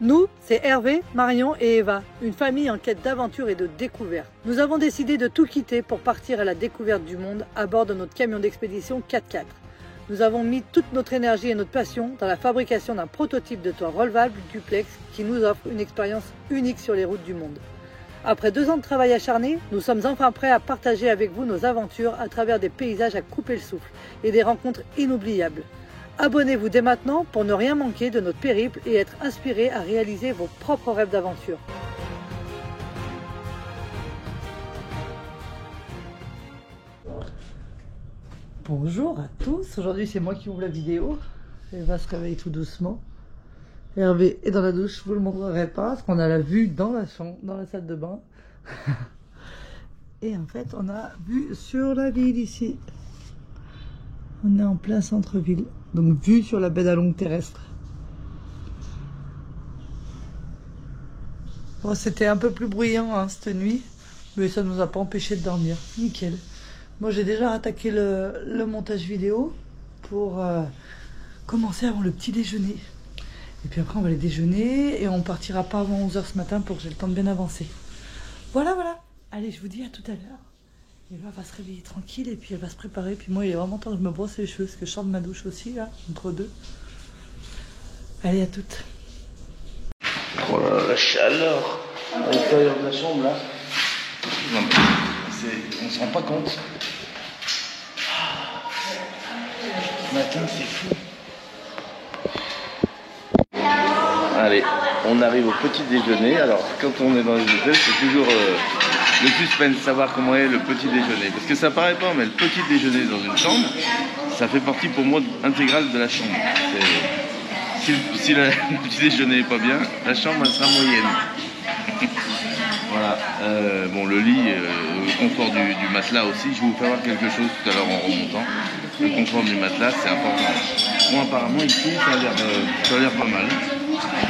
Nous, c'est Hervé, Marion et Eva, une famille en quête d'aventure et de découverte. Nous avons décidé de tout quitter pour partir à la découverte du monde à bord de notre camion d'expédition 4x4. Nous avons mis toute notre énergie et notre passion dans la fabrication d'un prototype de toit relevable duplex qui nous offre une expérience unique sur les routes du monde. Après 2 ans de travail acharné, nous sommes enfin prêts à partager avec vous nos aventures à travers des paysages à couper le souffle et des rencontres inoubliables. Abonnez-vous dès maintenant pour ne rien manquer de notre périple et être inspiré à réaliser vos propres rêves d'aventure. Bonjour à tous, aujourd'hui c'est moi qui ouvre la vidéo. Eva se réveille tout doucement. Hervé est dans la douche, je vous le montrerai pas parce qu'on a la vue dans la chambre, dans la salle de bain. Et en fait on a vue sur la ville ici. On est en plein centre-ville, donc vue sur la baie d'Along terrestre. Bon, c'était un peu plus bruyant hein, cette nuit, mais ça ne nous a pas empêché de dormir. Nickel. Moi j'ai déjà attaqué le montage vidéo pour commencer avant le petit déjeuner. Et puis après on va aller déjeuner et on partira pas avant 11 h ce matin pour que j'ai le temps de bien avancer. Voilà, voilà. Allez, je vous dis à tout à l'heure. Eva va se réveiller tranquille et puis elle va se préparer. Puis moi, il est vraiment temps que je me brosse les cheveux parce que je sors de ma douche aussi, là, entre deux. Allez, à toutes. Oh là là, la chaleur à l'intérieur de la chambre, là. Non, mais on se rend pas compte. Ce matin, c'est fou. Allez, on arrive au petit déjeuner. Alors, quand on est dans les hôtels, c'est toujours... le suspense, savoir comment est le petit déjeuner. Parce que ça paraît pas, mais le petit déjeuner dans une chambre, ça fait partie pour moi intégrale de la chambre. Si le petit déjeuner est pas bien, la chambre elle sera moyenne. Voilà. Bon, le lit, le confort du matelas aussi. Je vais vous faire voir quelque chose tout à l'heure en remontant. Le confort du matelas, c'est important. Bon, apparemment ici, ça a l'air pas mal.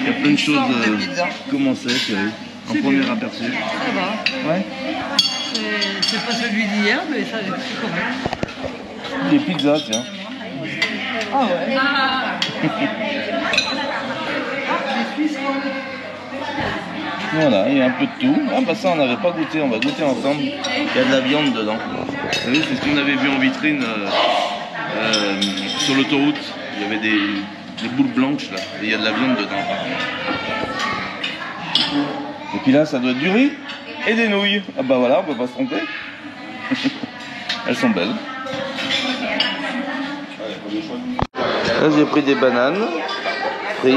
Il y a plein de choses. Comment c'est, chérie? En premier aperçu. Ça va. Ouais. C'est pas celui d'hier, mais ça c'est correct. Des pizzas, tiens. Ah ouais. Voilà, il y a un peu de tout. Ah bah ça on n'avait pas goûté, on va goûter ensemble. Il y a de la viande dedans. Vous savez, c'est ce qu'on avait vu en vitrine sur l'autoroute. Il y avait des boules blanches là, et il y a de la viande dedans. Et puis là, ça doit être du riz et des nouilles. Ah bah voilà, on peut pas se tromper. Elles sont belles. Là, j'ai pris des bananes frites.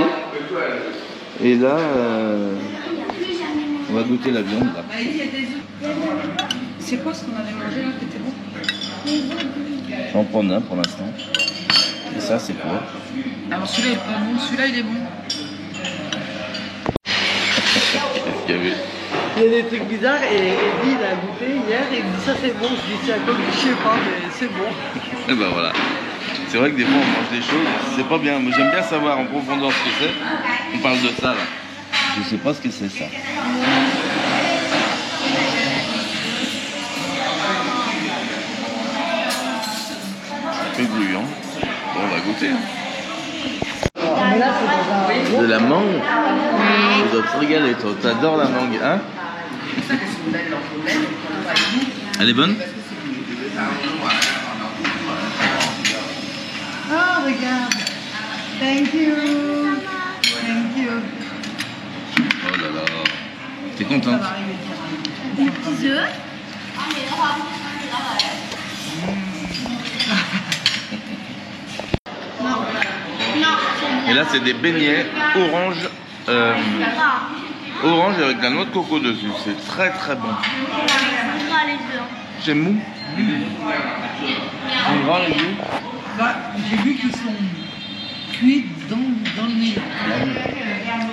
Et là, on va goûter la viande. Là. C'est quoi ce qu'on avait mangé là qui était bon? J'en prends un pour l'instant. Et ça, c'est quoi? Alors celui-là il est pas bon, celui-là il est bon. Qu'est-ce qu'il y avait? Il y a des trucs bizarres et Eddie il a goûté hier et il me dit ça c'est bon. Je dis c'est à cause je sais pas mais c'est bon. Et ben voilà. C'est vrai que des fois on mange des choses, c'est pas bien. Moi j'aime bien savoir en profondeur ce que c'est. On parle de ça là. Je sais pas ce que c'est ça. Ça fait gluant. Bon, on va goûter. Mais là c'est dans un... De la mangue. Tu dois te régaler toi. T'adores la mangue, hein? Elle est bonne? Oh regarde. Thank you. Thank you. Oh là là. T'es contente? Des petits œufs. Et là c'est des beignets orange. Orange avec de la noix de coco dessus. C'est très très bon. C'est mou. C'est gras les yeux. Bah, j'ai vu qu'ils sont cuits dans le nez.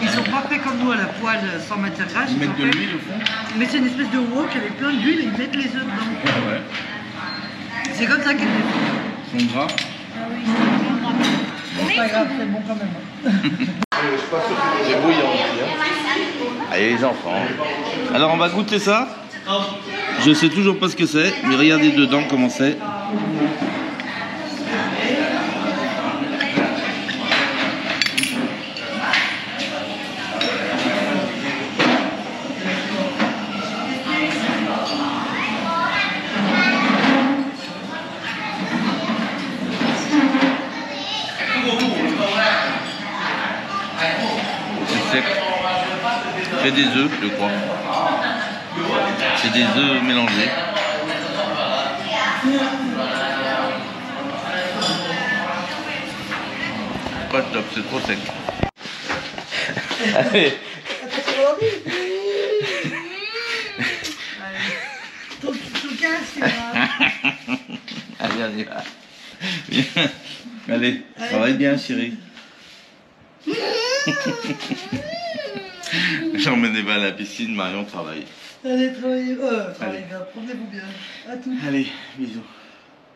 Ils sont pas faits comme nous à la poêle sans matière grasse. Ils mettent de l'huile au fond. Mais c'est une espèce de wok avec plein d'huile et ils mettent les œufs dedans. Ouais. C'est comme ça qu'ils les font. Ils sont gras. C'est pas grave, c'est bon quand même. C'est bouillant aussi. Hein. Allez les enfants. Alors on va goûter ça. Je sais toujours pas ce que c'est, mais regardez dedans comment c'est. sec. C'est des œufs, je crois. C'est des œufs mélangés. Pas top, c'est trop sec. Allez. Allez, on y va. Viens. Allez, travaille bien, chérie. J'emmène Eva à la piscine, Marion travaille. Allez, travaillez. Travaillez bien, promenez-vous bien. À tout. Allez, bisous.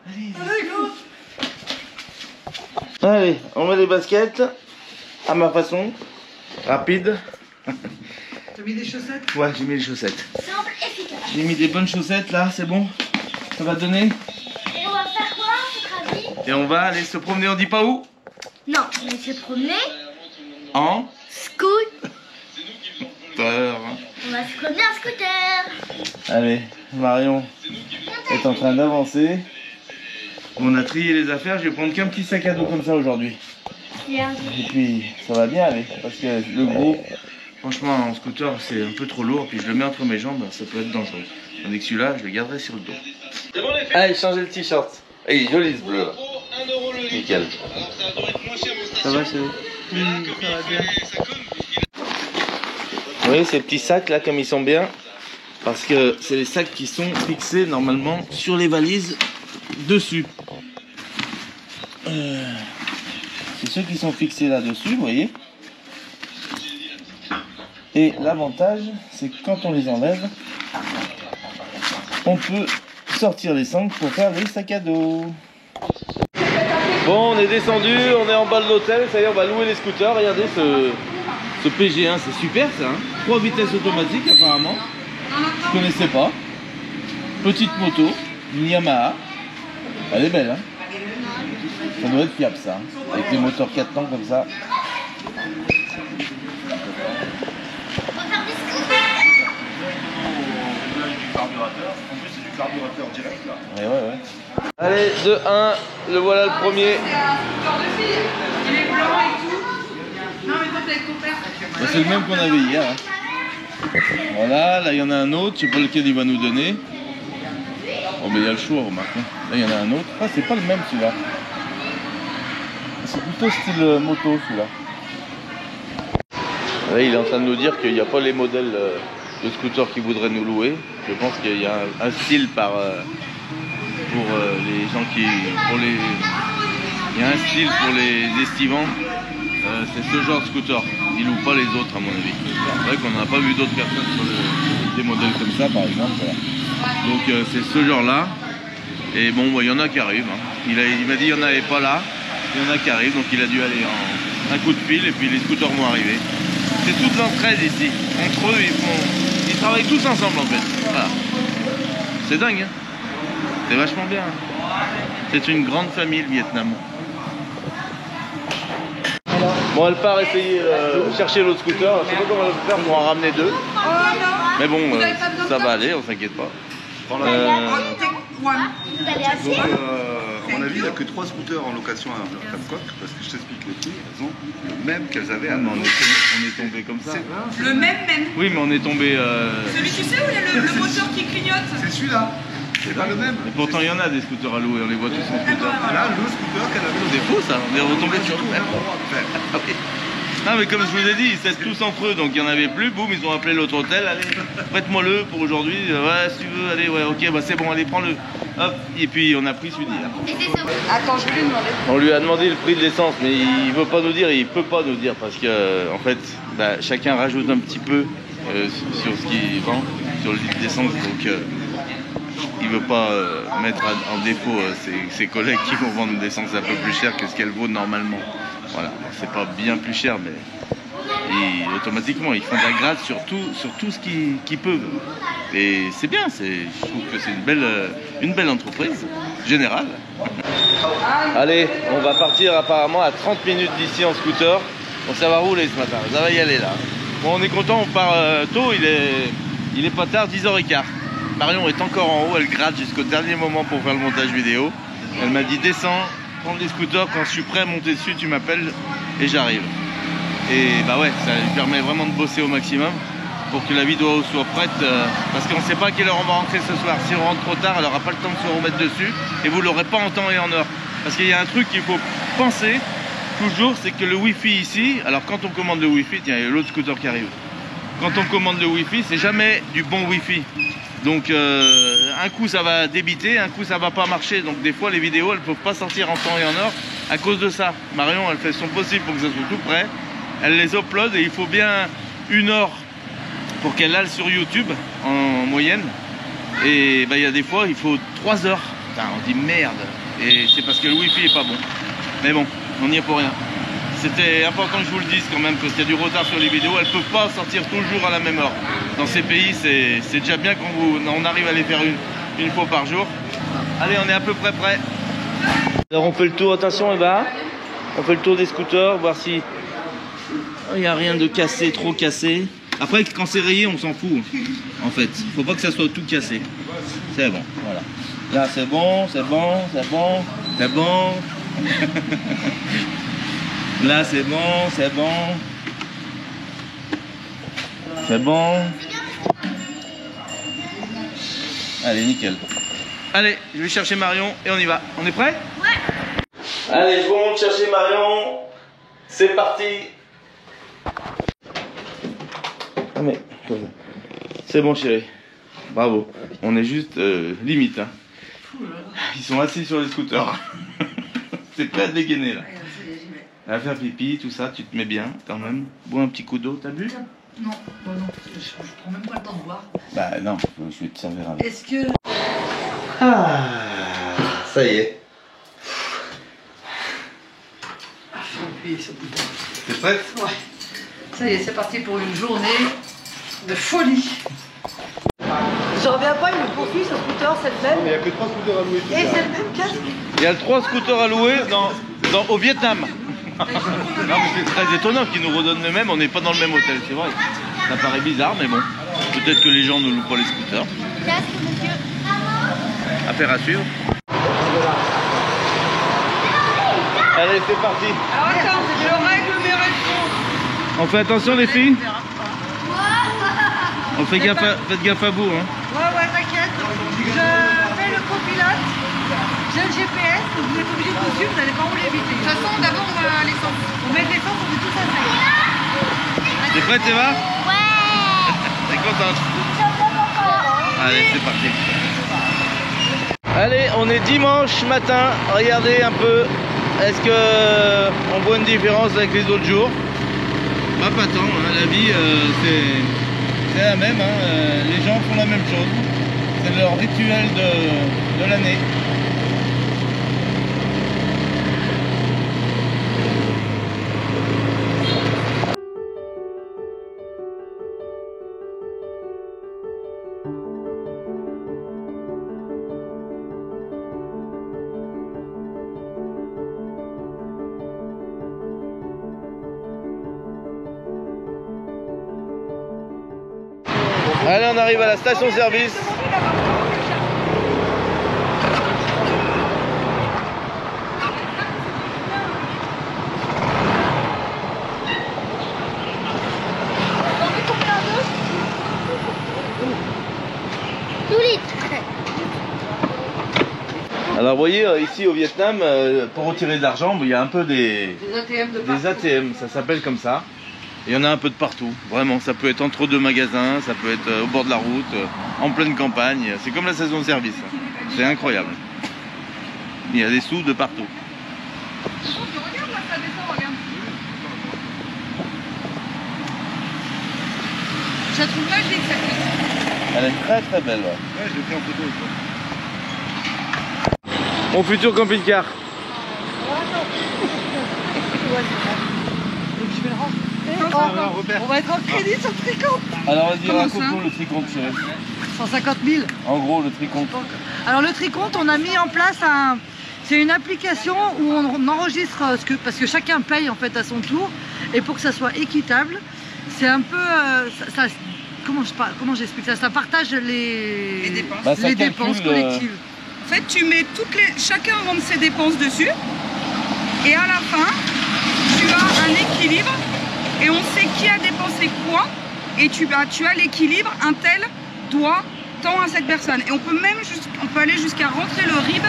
Allez, go. Allez, on met les baskets à ma façon, rapide. T'as mis des chaussettes? Ouais, j'ai mis les chaussettes. Simple, efficace. J'ai mis des bonnes chaussettes là, c'est bon? Ça va donner? Et on va faire quoi, à votre avis? Et on va aller se promener, on dit pas où? Non, on va se promener. En Scoot. peur. On va se promener en scooter. Allez, Marion est en train d'avancer. On a trié les affaires, je vais prendre qu'un petit sac à dos comme ça aujourd'hui. Et puis ça va bien aller, parce que le gros, franchement en scooter c'est un peu trop lourd, puis je le mets entre mes jambes, ça peut être dangereux. Tandis que celui-là, je le garderai sur le dos. Allez, changez le t-shirt. Il est joli ce bleu là. Nickel. Ça va chérie? Ça va bien. Vous voyez ces petits sacs là comme ils sont bien? Parce que c'est les sacs qui sont fixés normalement sur les valises dessus. C'est ceux qui sont fixés là-dessus, vous voyez. Et l'avantage, c'est que quand on les enlève, on peut sortir les sangles pour faire les sacs à dos. Bon, on est descendu, on est en bas de l'hôtel, ça y est, on va louer les scooters. Regardez ce PG1, c'est super ça, hein. 3 vitesses automatiques apparemment. Je connaissais pas. Petite moto, une Yamaha. Elle est belle, hein. Ça doit être fiable ça, hein. Avec les moteurs 4 temps comme ça. En plus, c'est du carburateur direct là. Ouais. Allez, 2-1, le voilà le premier. C'est le même qu'on avait hier. Hein. Voilà, là il y en a un autre, je sais pas lequel il va nous donner. Oh mais il y a le choix, remarque. Là il y en a un autre. Ah c'est pas le même celui-là. C'est plutôt style moto celui-là. Là il est en train de nous dire qu'il n'y a pas les modèles de scooters qu'il voudrait nous louer. Je pense qu'il y a un style pour les gens qui... Il y a un style pour les estivants. C'est ce genre de scooter. Ils louent pas les autres à mon avis. C'est vrai qu'on n'a pas vu d'autres personnes sur des modèles comme ça par exemple. Voilà. Donc c'est ce genre là. Et bon, il y en a qui arrivent. Hein. Il m'a dit qu'il n'y en avait pas là. Il y en a qui arrivent. Donc il a dû aller en un coup de fil et puis les scooters vont arriver. C'est toute l'entraide ici. Entre eux, ils travaillent tous ensemble en fait. Voilà. C'est dingue. Hein. C'est vachement bien. C'est une grande famille le Vietnam. Bon, elle part essayer chercher l'autre scooter. Je sais pas comment elle va faire pour en ramener deux. Mais bon, ça va aller, on s'inquiète pas. Vous allez assis? À mon avis, il n'y a que 3 scooters en location à Capcock, parce que je t'explique les prix, elles ont le même qu'elles avaient à On est tombé comme ça. Le même. Oui, mais on est tombé. Celui, tu sais, où il y a le moteur qui clignote. C'est celui-là. C'est pas le même. Et pourtant, il y en a des scooters à louer, on les voit tous en scooter. Là, le scooter qu'elle avait. C'est faux ça, on est retombé sur le même. Non mais comme je vous ai dit, ils s'aident tous entre eux, donc il n'y en avait plus, boum, ils ont appelé l'autre hôtel, allez, prête-moi-le pour aujourd'hui, ouais, si tu veux, allez, ouais, ok, bah c'est bon, allez, prends-le, hop, et puis on a pris celui d'hier. Attends, je vais lui demander. On lui a demandé le prix de l'essence, mais il veut pas nous dire, il peut pas nous dire, parce que, en fait, bah, chacun rajoute un petit peu sur ce qu'il vend, sur le litre d'essence, donc il veut pas mettre en défaut ses collègues qui vont vendre de l'essence un peu plus cher que ce qu'elle vaut normalement. Voilà, c'est pas bien plus cher, mais automatiquement ils font de la grade sur tout ce qu'ils peuvent. Et c'est bien, je trouve que c'est une belle entreprise générale. Allez, on va partir apparemment à 30 minutes d'ici en scooter. Bon, ça va rouler ce matin, ça va y aller là. Bon, on est content, on part tôt, il est pas tard, 10h15. Marion est encore en haut, elle gratte jusqu'au dernier moment pour faire le montage vidéo. Elle m'a dit descends, prends des scooters, quand je suis prêt à monter dessus, tu m'appelles et j'arrive. Et bah ouais, ça lui permet vraiment de bosser au maximum pour que la vidéo soit prête, parce qu'on ne sait pas à quelle heure on va rentrer ce soir. Si on rentre trop tard, elle n'aura pas le temps de se remettre dessus et vous l'aurez pas en temps et en heure. Parce qu'il y a un truc qu'il faut penser toujours, c'est que le Wi-Fi ici, alors quand on commande le Wi-Fi, tiens, il y a l'autre scooter qui arrive. Quand on commande le Wi-Fi, c'est jamais du bon Wi-Fi. Donc un coup ça va débiter, un coup ça va pas marcher. Donc des fois les vidéos elles peuvent pas sortir en temps et en heure à cause de ça. Marion elle fait son possible pour que ça soit tout prêt. Elle les upload et il faut bien 1 heure pour qu'elle aille sur YouTube en moyenne. Et bah, il y a des fois il faut 3 heures. Putain, on dit merde. Et c'est parce que le Wi-Fi est pas bon. Mais bon, on n'y est pour rien. C'était important que je vous le dise quand même, parce qu'il y a du retard sur les vidéos. Elles ne peuvent pas sortir toujours à la même heure. Dans ces pays, c'est déjà bien qu'on arrive à les faire une fois par jour. Allez, on est à peu près prêt. Alors on fait le tour, attention Eva. On fait le tour des scooters, voir si il n'y a rien de cassé, trop cassé. Après, quand c'est rayé, on s'en fout. En fait, il faut pas que ça soit tout cassé. C'est bon, voilà. Là, c'est bon, c'est bon, c'est bon, c'est bon. Là, c'est bon, c'est bon. C'est bon. Allez, nickel. Allez, je vais chercher Marion et on y va. On est prêt? Ouais. Allez, je vous montre chercher Marion. C'est parti. Ah mais, c'est bon chérie. Bravo. On est juste limite. Hein. Ils sont assis sur les scooters. C'est prêt à dégainer là. À faire pipi, tout ça, tu te mets bien quand même. Bois un petit coup d'eau, t'as bu? Non, bah non, je prends même pas le temps de boire. Bah non, je vais te servir un. Est-ce que... Ah, ça y est. Ah, je vais appuyer sur le bouton. T'es prête? Ouais. Ça y est, c'est parti pour une journée de folie. Je reviens pas, il me poursuit ce scooter, c'est le même. Il n'y a que 3 scooters à louer. Et c'est le même casque. Il y a 3 scooters à louer au Vietnam. Non mais c'est très étonnant qu'ils nous redonnent le même, on n'est pas dans le même hôtel, c'est vrai. Ça paraît bizarre mais bon, peut-être que les gens ne louent pas les scooters. Affaire à suivre. Allez c'est parti. Alors attends, je règle mes réponses. On fait attention les filles. On fait gaffe faites gaffe à vous hein. Ouais, t'inquiète. Je fais le copilote. J'ai le GPS, donc vous êtes obligé de suivre, vous n'allez pas rouler vite. De toute façon, d'abord on va à l'essence. On met de l'essence, on est tous à 5. T'es prête Eva? Ouais. T'es contente? Allez c'est parti. Allez on est dimanche matin, regardez un peu. Est-ce que on voit une différence avec les autres jours? Bah pas tant, hein. La vie c'est la même, hein. Les gens font la même chose. C'est leur rituel de l'année. Allez, on arrive à la station-service. Alors vous voyez ici au Vietnam, pour retirer de l'argent, il y a un peu des ATM, ça s'appelle comme ça. Il y en a un peu de partout, vraiment, ça peut être entre 2 magasins, ça peut être au bord de la route, en pleine campagne, c'est comme la station de service, c'est incroyable. Il y a des sous de partout. Regarde là, ça descend, regarde. Je la trouve magique cette petite. Elle est très très belle. Ouais, Ouais, je l'ai pris en photo. Mon futur camping-car. On va être en crédit sur le tricompte. Alors vas-y, Comment raconte-nous ça le tricompte, chérie. 150 000. En gros, le tricompte. Alors le tricompte, on a mis en place c'est une application où on enregistre parce que chacun paye en fait à son tour, et pour que ça soit équitable, c'est un peu comment j'explique ça, ça partage les dépenses. Bah, ça les dépenses calcule, collectives. En fait, tu mets chacun rentre ses dépenses dessus, et à la fin, tu as un équilibre et on sait qui a dépensé quoi et tu as l'équilibre, un tel doit tant à cette personne. Et on peut même aller jusqu'à rentrer le RIB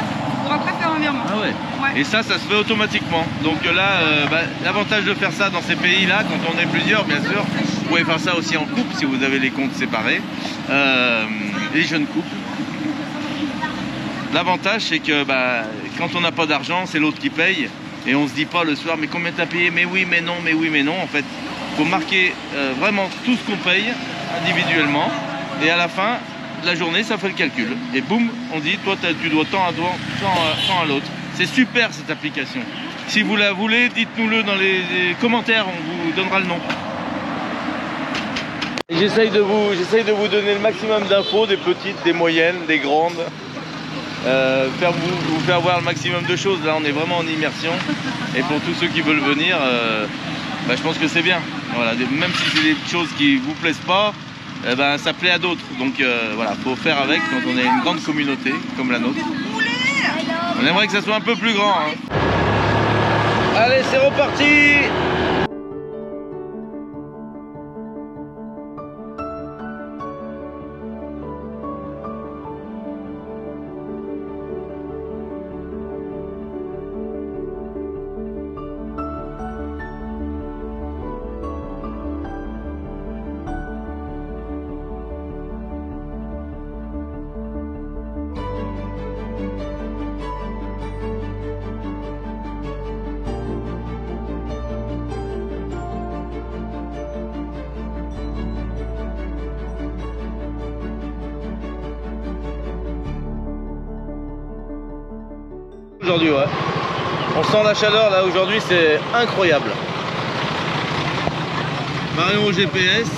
pour après faire un virement. Ah ouais. Ouais. Et ça se fait automatiquement. Donc là, l'avantage de faire ça dans ces pays-là, quand on est plusieurs, bien sûr, vous pouvez faire ça aussi en couple si vous avez les comptes séparés, les jeunes couples. L'avantage, c'est que quand on n'a pas d'argent, c'est l'autre qui paye. Et on se dit pas le soir, mais combien t'as payé? Mais oui, mais non, mais oui, mais non. En fait, il faut marquer vraiment tout ce qu'on paye individuellement. Et à la fin de la journée, ça fait le calcul. Et boum, on dit, toi, tu dois tant à l'autre. C'est super cette application. Si vous la voulez, dites-nous-le dans les commentaires, on vous donnera le nom. J'essaye de vous donner le maximum d'infos, des petites, des moyennes, des grandes. Vous faire voir le maximum de choses. Là on est vraiment en immersion et pour tous ceux qui veulent venir je pense que c'est bien, voilà. Même si c'est des choses qui vous plaisent pas, ça plaît à d'autres, donc voilà, faut faire avec quand on est une grande communauté comme la nôtre. On aimerait que ça soit un peu plus grand, hein. Allez, c'est reparti. Aujourd'hui, ouais. On sent la chaleur là aujourd'hui, c'est incroyable. Marion au GPS.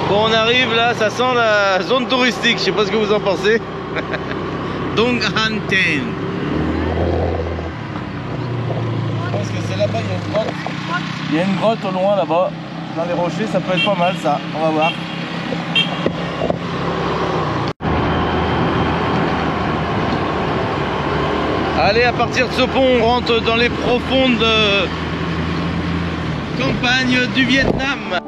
Bon, on arrive là, ça sent la zone touristique, je sais pas ce que vous en pensez. Donghanten. Je pense que c'est là-bas, il y a une grotte. Il y a une grotte au loin là-bas, dans les rochers, ça peut être pas mal ça, on va voir. Allez, à partir de ce pont, on rentre dans les profondes campagnes du Vietnam.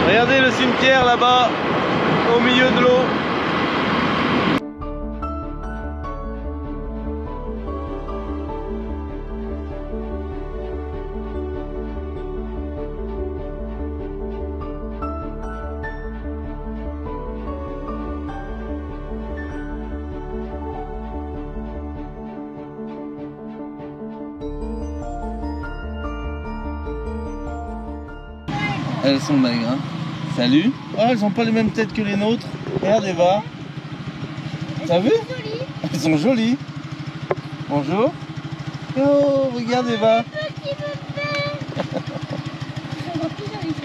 Regardez le cimetière là-bas, au milieu de l'eau. Elles sont maigres, hein. Salut. Oh, elles n'ont pas les mêmes têtes que les nôtres. Regarde Eva. T'as vu? Elles sont jolies. Bonjour. Oh, regarde Eva.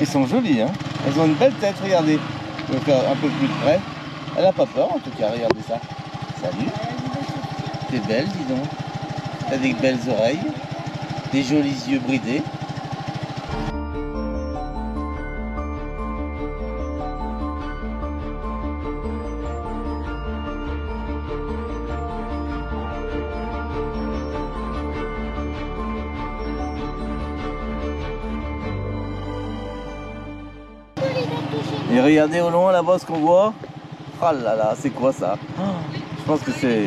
Elles sont jolies, hein. Elles ont une belle tête, regardez. Je vais faire un peu plus de près. Elle n'a pas peur en tout cas, regardez ça. Salut. T'es belle, dis donc. T'as des belles oreilles. Des jolis yeux bridés. Et regardez au loin là-bas ce qu'on voit. Oh là là, c'est quoi ça? Je pense que c'est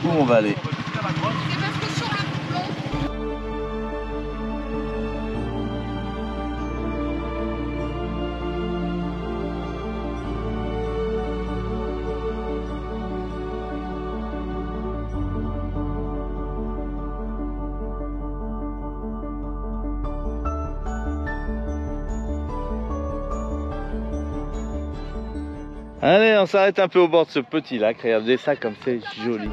où on va aller. Allez, on s'arrête un peu au bord de ce petit lac. Regardez ça comme c'est joli.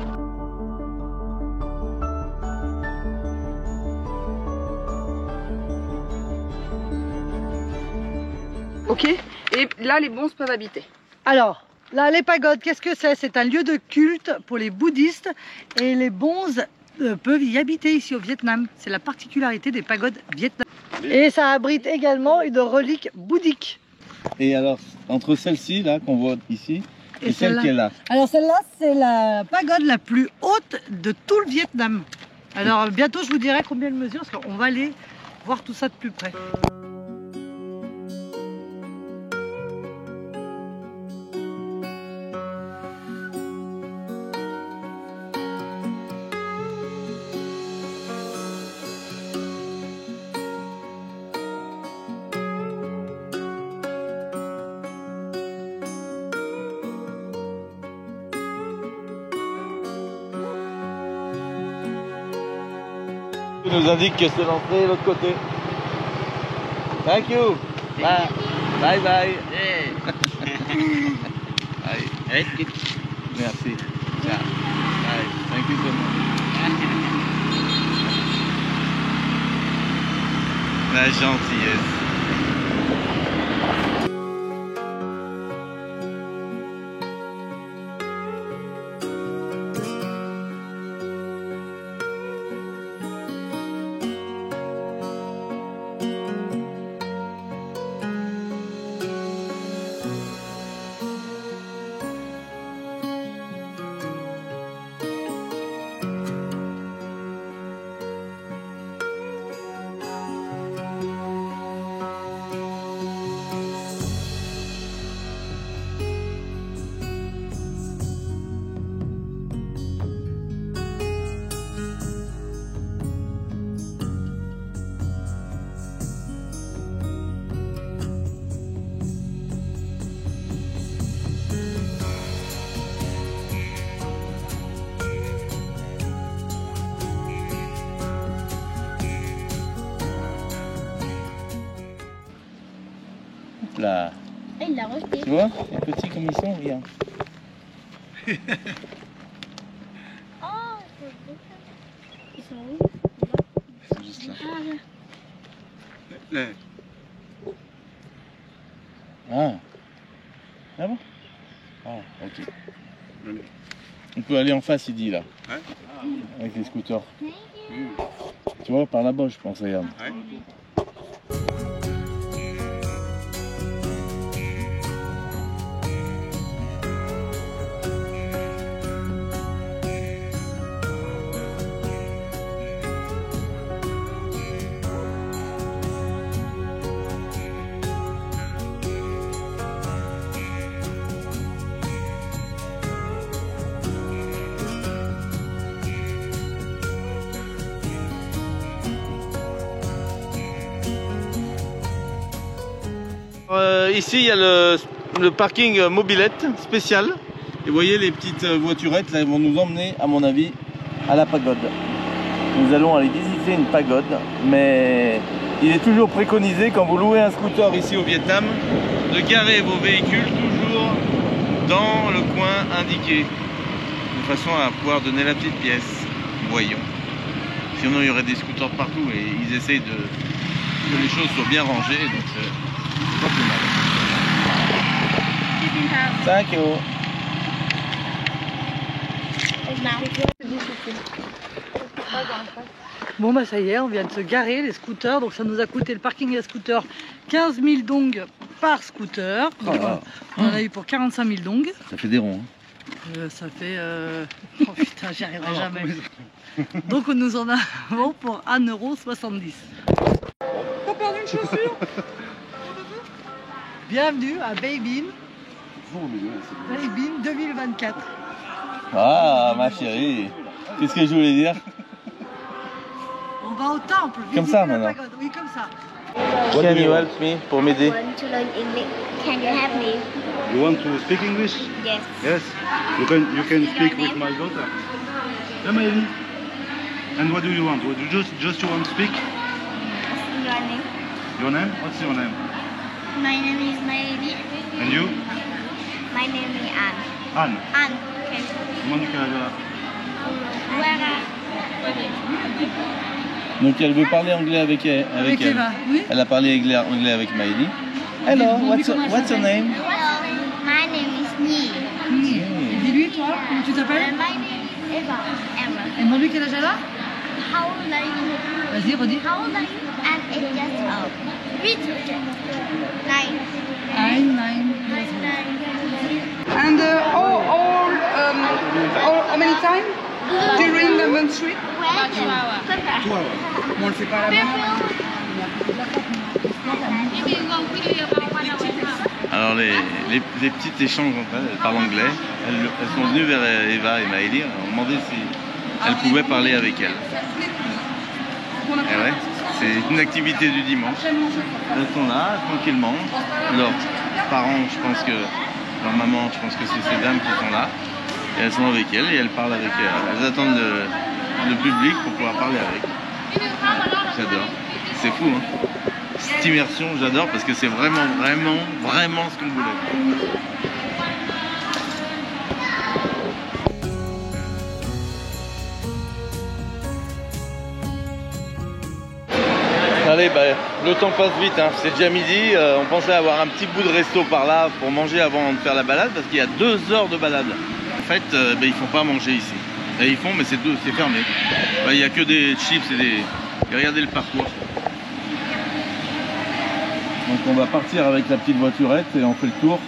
Ok, et là les bonzes peuvent habiter. Alors, là, les pagodes, qu'est-ce que c'est? C'est un lieu de culte pour les bouddhistes et les bonzes peuvent y habiter ici au Vietnam. C'est la particularité des pagodes vietnamiennes. Et ça abrite également une relique bouddhique. Et alors, entre celle-ci, là, qu'on voit ici, et celle qui est là. Alors celle-là, c'est la pagode la plus haute de tout le Vietnam. Alors bientôt, je vous dirai combien elle mesure, parce qu'on va aller voir tout ça de plus près. Il nous indique que c'est l'entrée de l'autre côté. Thank you. Bye. Bye bye. Bye. Merci. Ciao. Bye. Thank you so much. La gentillesse. Là. Il l'a rejeté. Tu vois, les petits comme ils sont, regarde. Oh, ils sont où? Ils sont juste là. Ah, Ah. Ah bon? Ah, ok. On peut aller en face, il dit là. Ouais. Avec les scooters. Tu vois, par là-bas, je pense, regarde. Ouais. Ici, il y a le parking mobilette spécial. Et vous voyez les petites voiturettes, là, elles vont nous emmener, à mon avis, à la pagode. Nous allons aller visiter une pagode, mais il est toujours préconisé, quand vous louez un scooter ici au Vietnam, de garer vos véhicules toujours dans le coin indiqué, de façon à pouvoir donner la petite pièce. Voyons. Sinon, il y aurait des scooters partout et ils essayent que les choses soient bien rangées, donc c'est pas plus mal. Thank you. Bon bah ça y est, on vient de se garer les scooters, donc ça nous a coûté le parking à scooter 15 000 dong par scooter. Donc, on en a eu pour 45 000 dong. Ça fait des ronds. Hein. Ça fait... Oh putain, j'y arriverai jamais. Donc nous en avons pour 1,70 €. T'as perdu une chaussure? Bienvenue à Bay Bean. Bay Bean 2024. Ah ma chérie, qu'est-ce que je voulais dire? On va au temple. Comme ça maintenant. Oui, comme ça. Can you help me pour m'aider? I want to learn English. Can you help me? You want to speak English? Yes. Yes. You can speak with my daughter. Emily. And what do you want? Would you just you want to speak? Your name? Your name? What's your name? My name is Maëlie. And you? My name is Anne. Anne. Anne. Okay. Monica. Where Donc elle veut parler anglais avec elle. Eva, oui. Elle a parlé anglais avec Maëlie. Hello, what's your name? Hello. My name tu t'appelles? My name is Eva. Et demande-lui quel âge elle a? How old are you? Vas-y, redis. How old are you? I'm 8 years old. Which subject? 9. I'm 9 years old. And how many times during the monthly? About 2 hours. 2 hours. Bon, on le fait pas à la main. Alors les petites échanges entre elles parlent anglais. Elles sont venues vers Eva et Maëlie. Elles ont demandé si elles pouvaient parler avec elles. Et ouais, c'est une activité du dimanche. Elles sont là, tranquillement. Leurs parents, je pense que leur maman, je pense que c'est ces dames qui sont là. Et elles sont avec elles et elles parlent avec elles. Elles attendent le public pour pouvoir parler avec. J'adore. C'est fou, hein. Cette immersion, j'adore parce que c'est vraiment ce qu'on voulait. Allez, le temps passe vite, hein. C'est déjà midi. On pensait avoir un petit bout de resto par là pour manger avant de faire la balade parce qu'il y a 2 heures de balade. En fait, ils font pas manger ici. Et ils font, mais c'est fermé. Il n'y a que des chips et des... Et regardez le parcours. Donc on va partir avec la petite voiturette et on fait le tour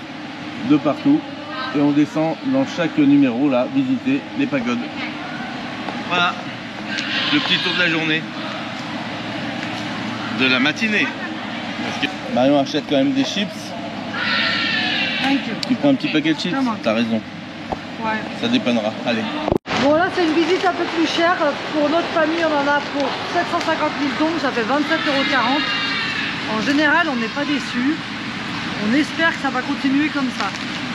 de partout. Et on descend dans chaque numéro là, visiter les pagodes. Voilà, le petit tour de la journée. De la matinée. Parce que Marion achète quand même des chips. Tu prends un petit paquet de chips? T'as raison. Ouais. Ça dépannera. Allez. Bon, là, c'est une visite un peu plus chère. Pour notre famille, on en a pour 750 000 dong, ça fait 27,40 €. En général, on n'est pas déçus. On espère que ça va continuer comme ça.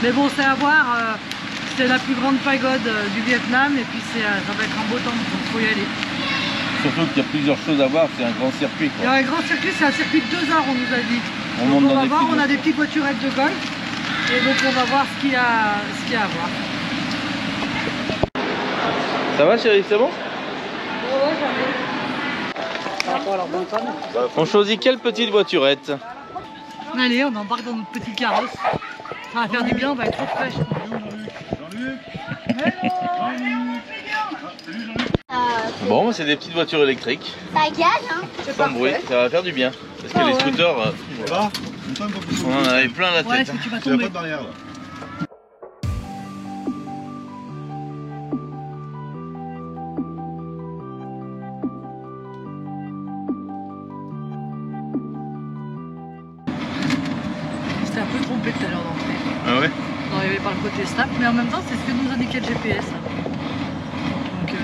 Mais bon, c'est à voir. C'est la plus grande pagode du Vietnam et puis ça va être un beau temps, donc il faut y aller. Surtout qu'il y a plusieurs choses à voir, c'est un grand circuit, quoi. Il y a un grand circuit, c'est un circuit de 2 heures, on nous a dit. On donc monte on dans va des voir, petites on a des petites voiturettes de golf. Et donc on va voir ce qu'il y a à voir. Ça va chérie, c'est bon? Ouais, j'en ai. On choisit quelle petite voiturette? Allez, on embarque dans notre petit carrosse. Ça va faire du bien, on va être trop fraîche. Bon, c'est des petites voitures électriques. Ça gage, hein? Sans bruit, ça va faire du bien. Parce que les scooters, Voilà. on en avait plein la Ouais, tête. est-ce que tu vas Il n'y a tomber? pas de barrière là. C'était un peu trompé tout à l'heure d'entrée. Ah ouais? On n'arrivait par le côté snap, mais en même temps, c'est ce que nous indiquait le GPS. Donc, ouais.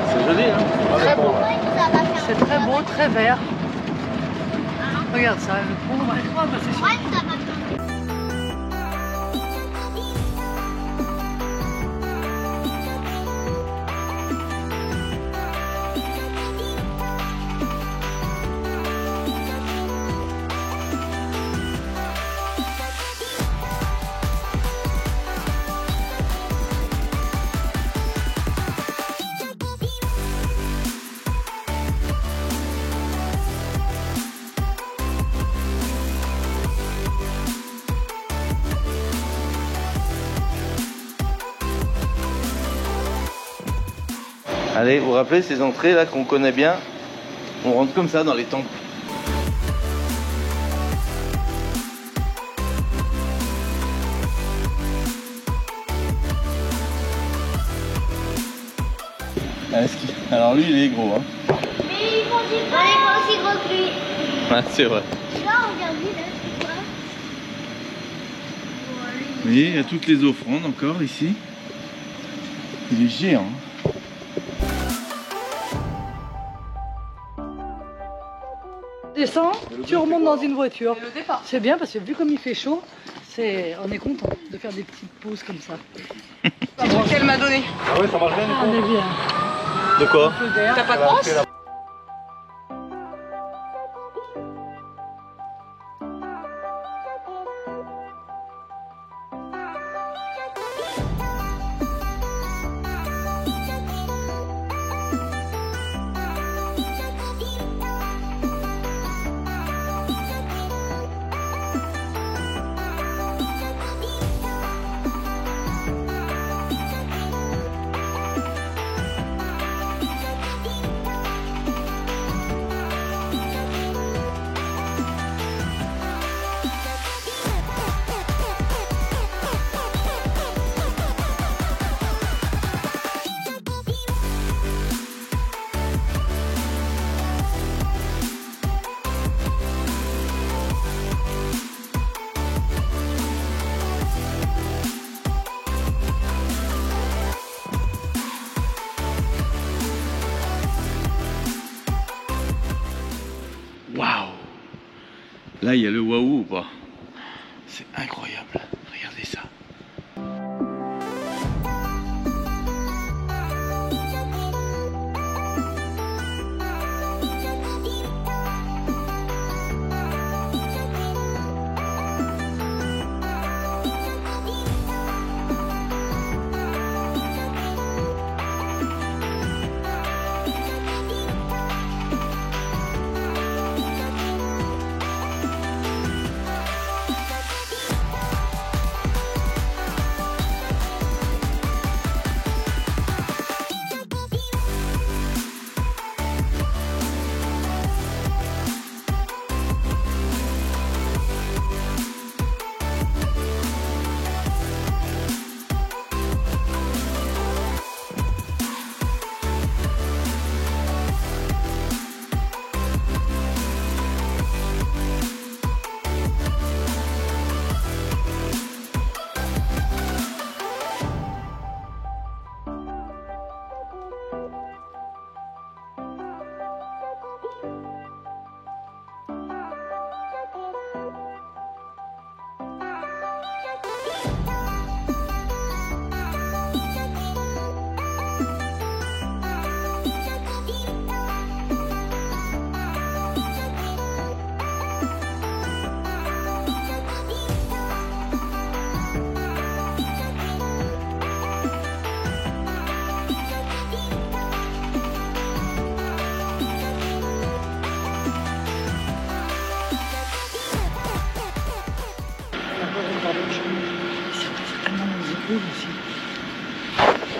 C'est joli, hein? Très beau. Ça va faire. C'est très beau, très vert. Regarde ça, le pont, on va passer sur. Ouais, ça va faire. Allez, vous vous rappelez ces entrées là qu'on connaît bien? On rentre comme ça dans les temples. Alors lui il est gros, hein. Mais ils font aussi gros que lui. Ouais, c'est vrai. Là, regarde lui, là, c'est quoi? Vous voyez, il y a toutes les offrandes encore ici. Il est géant. Descends, tu remontes dans une voiture. C'est bien parce que vu comme il fait chaud, on est content de faire des petites pauses comme ça. Qu'elle m'a donné. Ah ouais, ça marche bien du On coup. est bien. De quoi? Feu vert. T'as pas de brosse? Là, il y a le waouh ou pas? C'est incroyable. Regardez ça.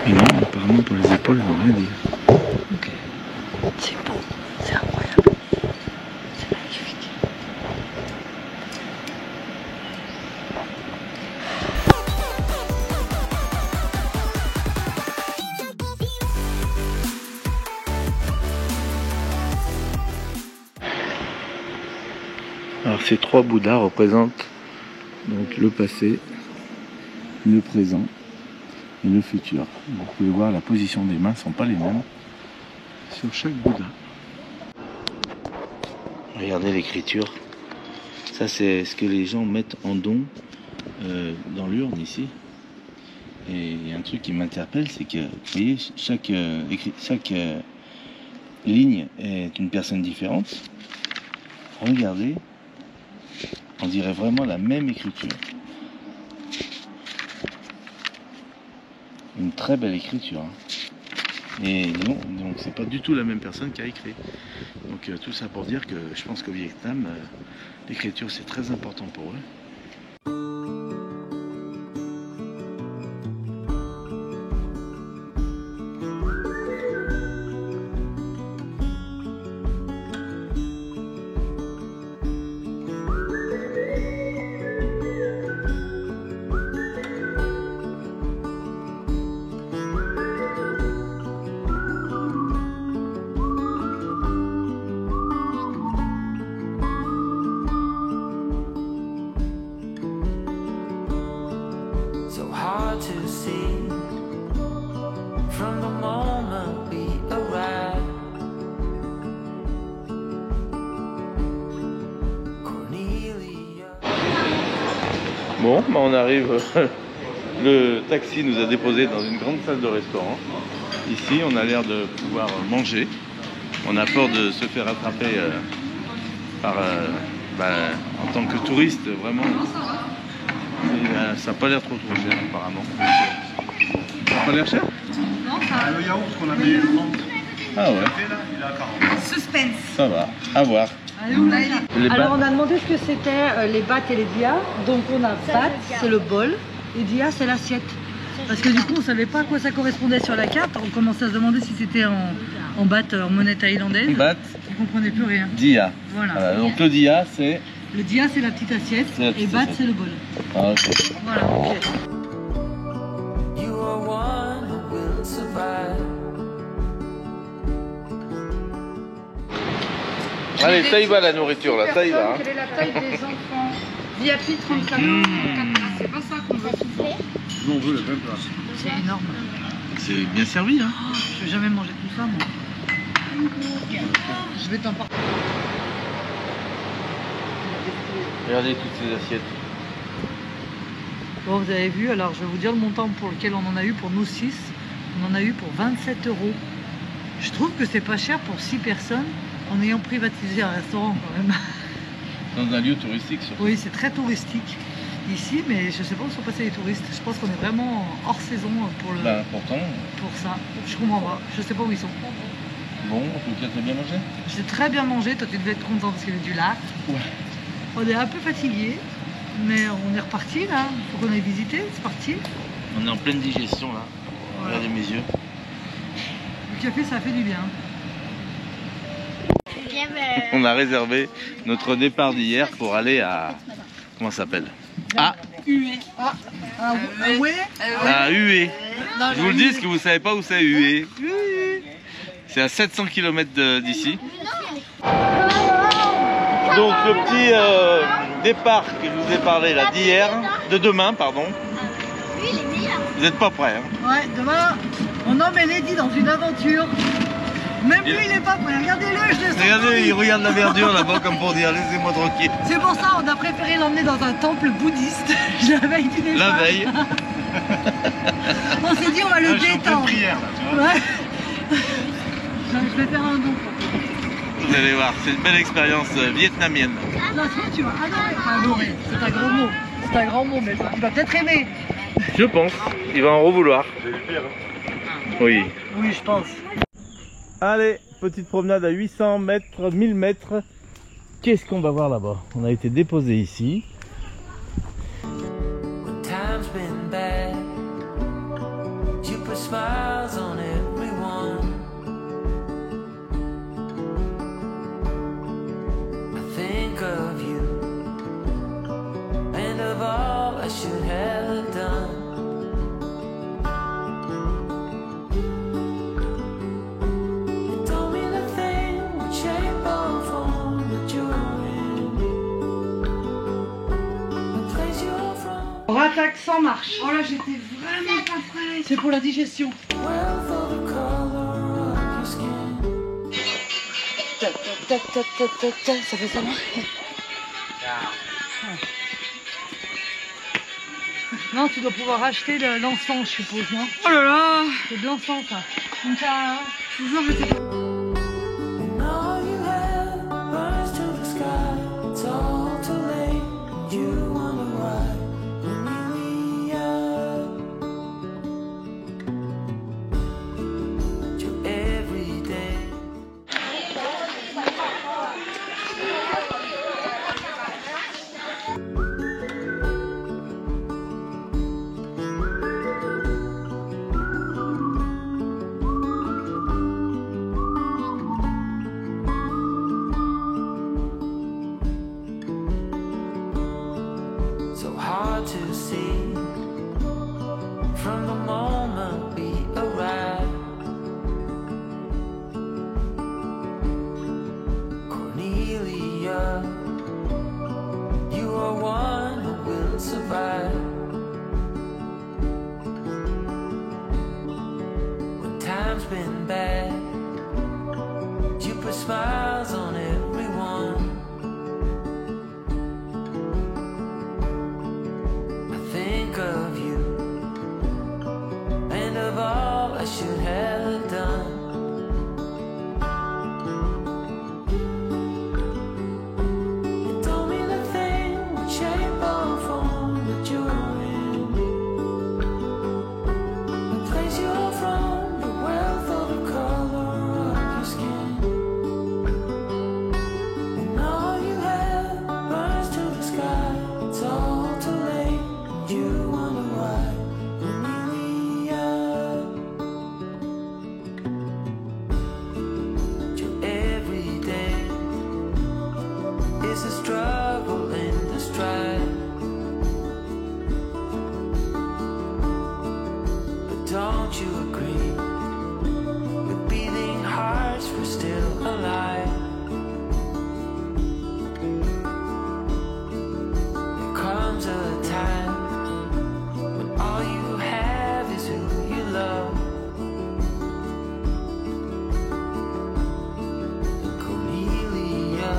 Et non, apparemment pour les épaules, ils n'ont rien dit. Ok. C'est beau, c'est incroyable. C'est magnifique. Alors ces trois Bouddhas représentent donc le passé, le présent et le futur. Donc, vous pouvez voir la position des mains ne sont pas les mêmes sur chaque Bouddha. Regardez l'écriture. Ça c'est ce que les gens mettent en don dans l'urne ici. Et il y a un truc qui m'interpelle, c'est que vous voyez, chaque ligne est une personne différente. Regardez, on dirait vraiment la même écriture. Une très belle écriture. Hein. Et non, donc c'est pas du tout la même personne qui a écrit. Donc tout ça pour dire que je pense qu'au Vietnam, l'écriture c'est très important pour eux. To see from the moment we arrived. Cornelia. Bon, bah on arrive. Le taxi nous a déposé dans une grande salle de restaurant. Ici, on a l'air de pouvoir manger. On a peur de se faire attraper en tant que touriste, vraiment. Ça n'a pas l'air trop cher apparemment. Ça n'a pas l'air cher? Non, ça. Le yaourt qu'on a mis 30. Ah ouais. Il est à 40. Suspense. Ça va, à voir. Allez, on a Ellie. Alors on a demandé ce que c'était les battes et les dias. Donc on a battes, c'est le bol, et dia c'est l'assiette. Parce que du coup on savait pas à quoi ça correspondait sur la carte. On commençait à se demander si c'était en baht, en monnaie thaïlandaise. Baht, On comprenait plus rien. dia. Voilà. Donc le dia c'est... Le dia c'est la petite assiette C'est la petite et baht assiette. c'est le bol. Ah, ok. Voilà. Ok. You are one who will survive. Allez, ça y va la nourriture là, ça y va. Hein. Quelle est la taille des enfants? VIP 35 ans, 4 places. C'est pas ça qu'on va souffler. Nous on veut le même plat. C'est énorme. C'est bien servi hein. Je vais jamais manger tout ça moi. Je vais t'en parler. Regardez toutes ces assiettes. Bon, vous avez vu, alors je vais vous dire le montant pour lequel on en a eu pour nous 6. On en a eu pour 27 €. Je trouve que c'est pas cher pour 6 personnes en ayant privatisé un restaurant quand même. Dans un lieu touristique surtout. Oui, c'est très touristique ici, mais je sais pas où sont passés les touristes. Je pense qu'on est vraiment hors saison pour, Bah, pourtant. pour ça. Je comprends pas, je sais pas où ils sont. Bon, en tout cas, t'as bien mangé? J'ai très bien mangé, toi tu devais être content parce qu'il y avait du lac. Ouais. On est un peu fatigué, mais on est reparti là. Il faut qu'on aille visiter, c'est parti. On est en pleine digestion là. Voilà. Regardez mes yeux. Le café, ça fait du bien. On a réservé notre départ d'hier pour aller à... Comment ça s'appelle? À Hué. Ah ouais. À Hué. Je vous le dis, parce que vous savez pas où c'est Hué. C'est à 700 km d'ici. Donc le petit départ que je vous ai parlé là d'hier, de demain pardon. Lui, il est meilleur. Vous n'êtes pas prêts hein? Ouais, demain, on emmène Eddy dans une aventure. Même lui, il est pas prêt. Regardez-le, je le sens. Regardez, il regarde la verdure là-bas comme pour dire laissez-moi tranquille. C'est pour ça on a préféré l'emmener dans un temple bouddhiste la veille du départ. La veille. On s'est dit on va le Je suis en pleine détendre. prière là, tu vois. Ouais. Je vais faire un don. Vous allez voir, c'est une belle expérience vietnamienne. Non, tu vas adorer. Enfin, adorer, c'est un gros mot. C'est un grand mot, mais tu vas peut-être aimer. Je pense, il va en revouloir. Oui. Oui, je pense. Allez, petite promenade à 800 mètres, 1000 mètres. Qu'est-ce qu'on va voir là-bas? On a été déposé ici. When time's been bad, you put smiles on everyone. I think of you and of all I should have done. You told me the thing would shape or form, but you're in the place you're from. On rattaque sans marche. Oh là, j'étais vraiment pas prête. C'est pour la digestion. Well, for the color of your skin. Tac, tac, tac, tac, tac, tac, ça fait ça, non? Non, tu dois pouvoir acheter l'encens, je suppose, non? Oh là là! C'est de l'encens, ça. Comme ça, toujours, j'étais... And all you have burns to the sky. It's all too late. And you wonder why. Amelia, your everyday. So hard to see from the moment we arrive. Cornelia, you are one who will survive. When time's been bad, you put smiles on everyone. Think of you and of all I should have done. You told me the thing would shape or form, but you're in the place you're from, the wealth of the color of your skin. And all you have burns to the sky. It's all too late. You wonder why, Amelia. Your everyday is a struggle and a strife. But don't you agree? With beating hearts, we're still alive. There comes a time when all you have is who you love. And Cornelia,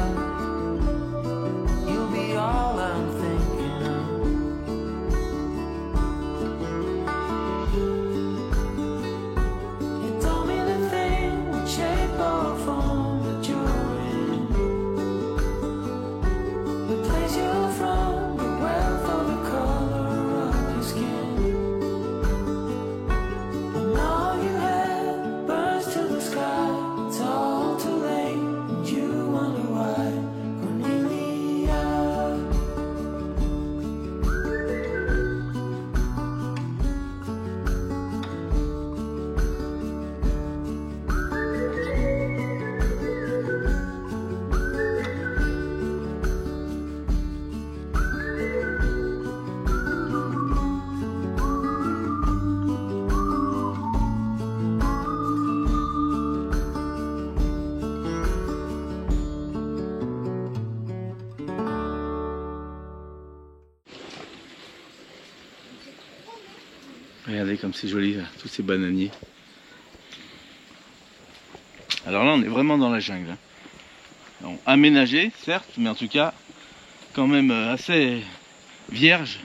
you'll be all Regardez comme c'est joli là, tous ces bananiers. Alors là on est vraiment dans la jungle. Hein. Donc, aménagé certes, mais en tout cas quand même assez vierge.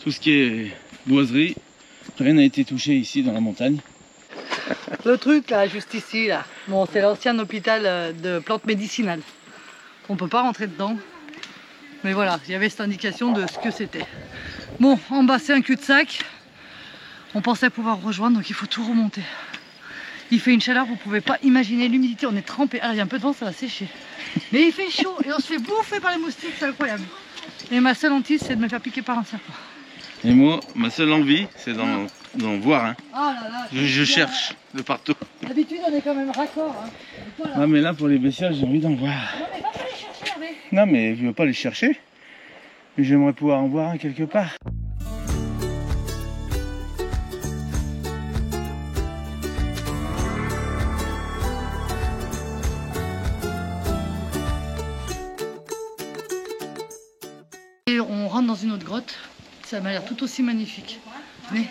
Tout ce qui est boiserie, rien n'a été touché ici dans la montagne. Le truc là, juste ici là, bon c'est l'ancien hôpital de plantes médicinales. On peut pas rentrer dedans. Mais voilà, il y avait cette indication de ce que c'était. Bon, en bas c'est un cul-de-sac. On pensait pouvoir rejoindre, donc il faut tout remonter. Il fait une chaleur, vous pouvez pas imaginer l'humidité, on est trempé. Ah, il y a un peu de vent, ça va sécher. Mais il fait chaud et on se fait bouffer par les moustiques, c'est incroyable. Et ma seule hantise, c'est de me faire piquer par un serpent. Et moi, ma seule envie, c'est d'en voir un. Oh là là, Je cherche de partout. d'habitude, on est quand même raccord. Hein. Voilà. Ah mais là pour les bestioles, j'ai envie d'en voir. Non mais va pas les chercher, Hervé. Non mais je veux pas les chercher. Mais j'aimerais pouvoir en voir un quelque part. Et on rentre dans une autre grotte. Ça m'a l'air tout aussi magnifique. Mais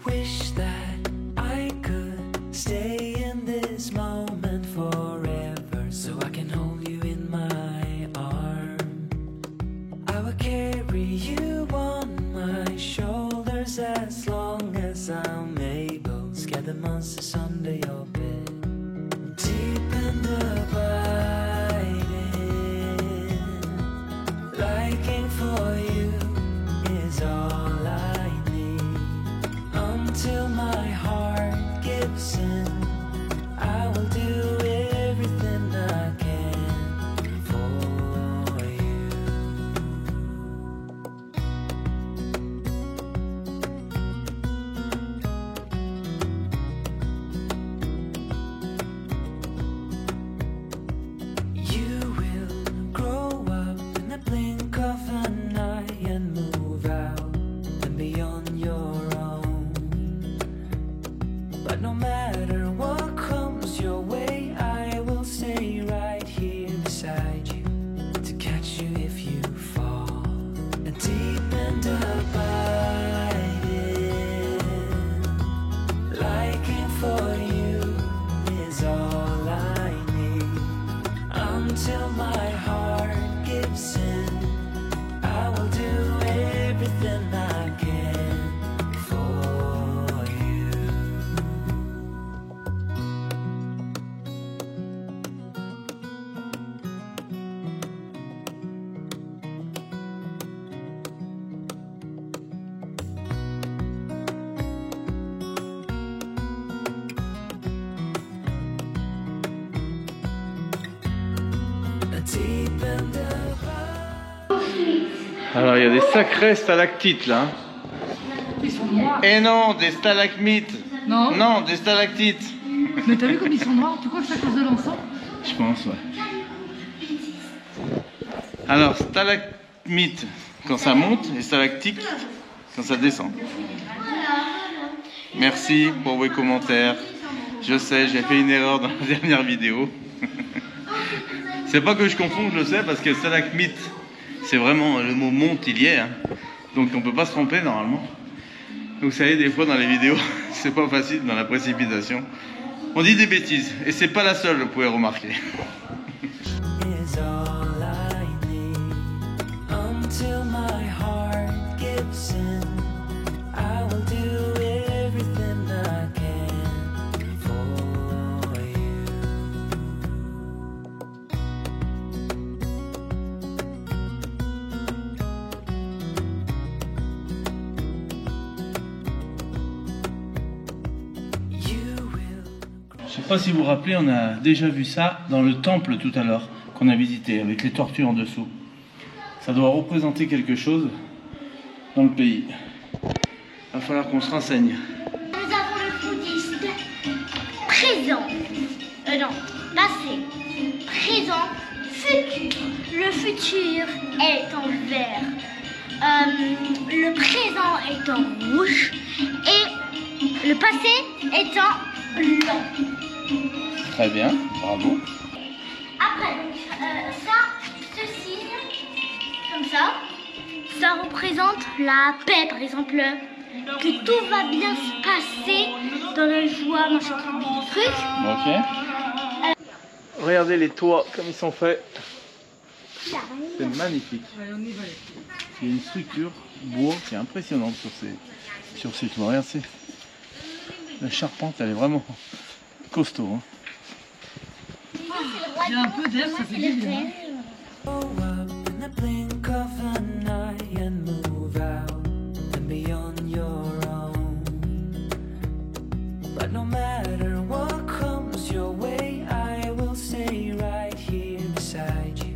Wish that I could stay in this moment forever, so I can hold you in my arm. I will carry you on my shoulders as long as I'm able. Scare the monsters under your bed. Deep and abiding, liking for you is all I need. Until my heart gives in, I will do everything I can for you. You will grow up in the blink of an eye and move out and be on your own. But no matter what comes your way, I will stay right here beside you to catch you if you fall. And deep and abiding, liking for you is all I need. Until my heart gives in, I will do everything I can for you. Deep and Alors il y a des sacrés stalactites là. Hein. ils sont noirs. Et non, des stalagmites. Non. Non, des stalactites. Mais t'as vu comme ils sont noirs? Tu crois que c'est à cause de l'encens? Je pense, ouais. Alors, stalagmite quand ça monte et stalactite quand ça descend. Merci pour vos commentaires. Je sais, j'ai fait une erreur dans la dernière vidéo. C'est pas que je confonds, je le sais, parce que stalagmite, c'est vraiment le mot monte, il y est. Hein. Donc on peut pas se tromper normalement. Donc vous savez, des fois dans les vidéos, c'est pas facile dans la précipitation. On dit des bêtises, et c'est pas la seule, vous pouvez remarquer. is all I need. Until my heart gives in, I will do everything I can for you. You will. Je sais pas si vous vous rappelez, on a déjà vu ça dans le temple tout à l'heure, qu'on a visité, avec les tortues en dessous. Ça doit représenter quelque chose dans le pays. Il va falloir qu'on se renseigne. Nous avons le bouddhiste présent. Non, passé, présent, futur. Le futur est en vert. Le présent est en rouge. Et le passé est en blanc. Très bien, bravo. Après, ce signe, comme ça représente la paix, par exemple, que tout va bien se passer dans la joie, dans ce truc. Ok. Regardez les toits comme ils sont faits. C'est magnifique. Il y a une structure bois qui est impressionnante sur ces toits. Regarde, la charpente, elle est vraiment costaud. Hein. Il y a un peu d'air, ça fait du bien. Go up in the blink of an eye and move out and be on your own. But no matter what comes your way, I will stay right here beside you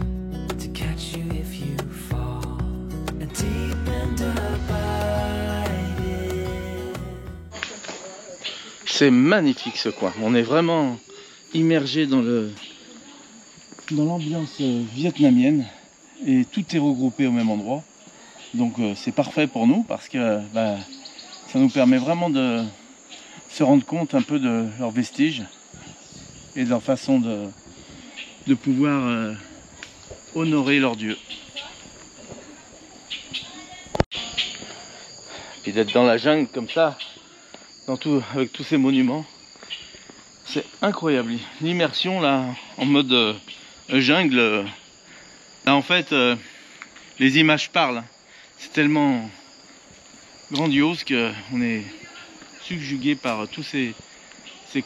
to catch you if you fall and deep and abiding. C'est magnifique ce coin. On est vraiment immergé dans l'ambiance vietnamienne et tout est regroupé au même endroit. Donc c'est parfait pour nous parce que ça nous permet vraiment de se rendre compte un peu de leurs vestiges et de leur façon de pouvoir honorer leur Dieu. Puis d'être dans la jungle comme ça, avec tous ces monuments, c'est incroyable. L'immersion là en mode jungle, là en fait les images parlent. C'est tellement grandiose qu'on est subjugué par tous ces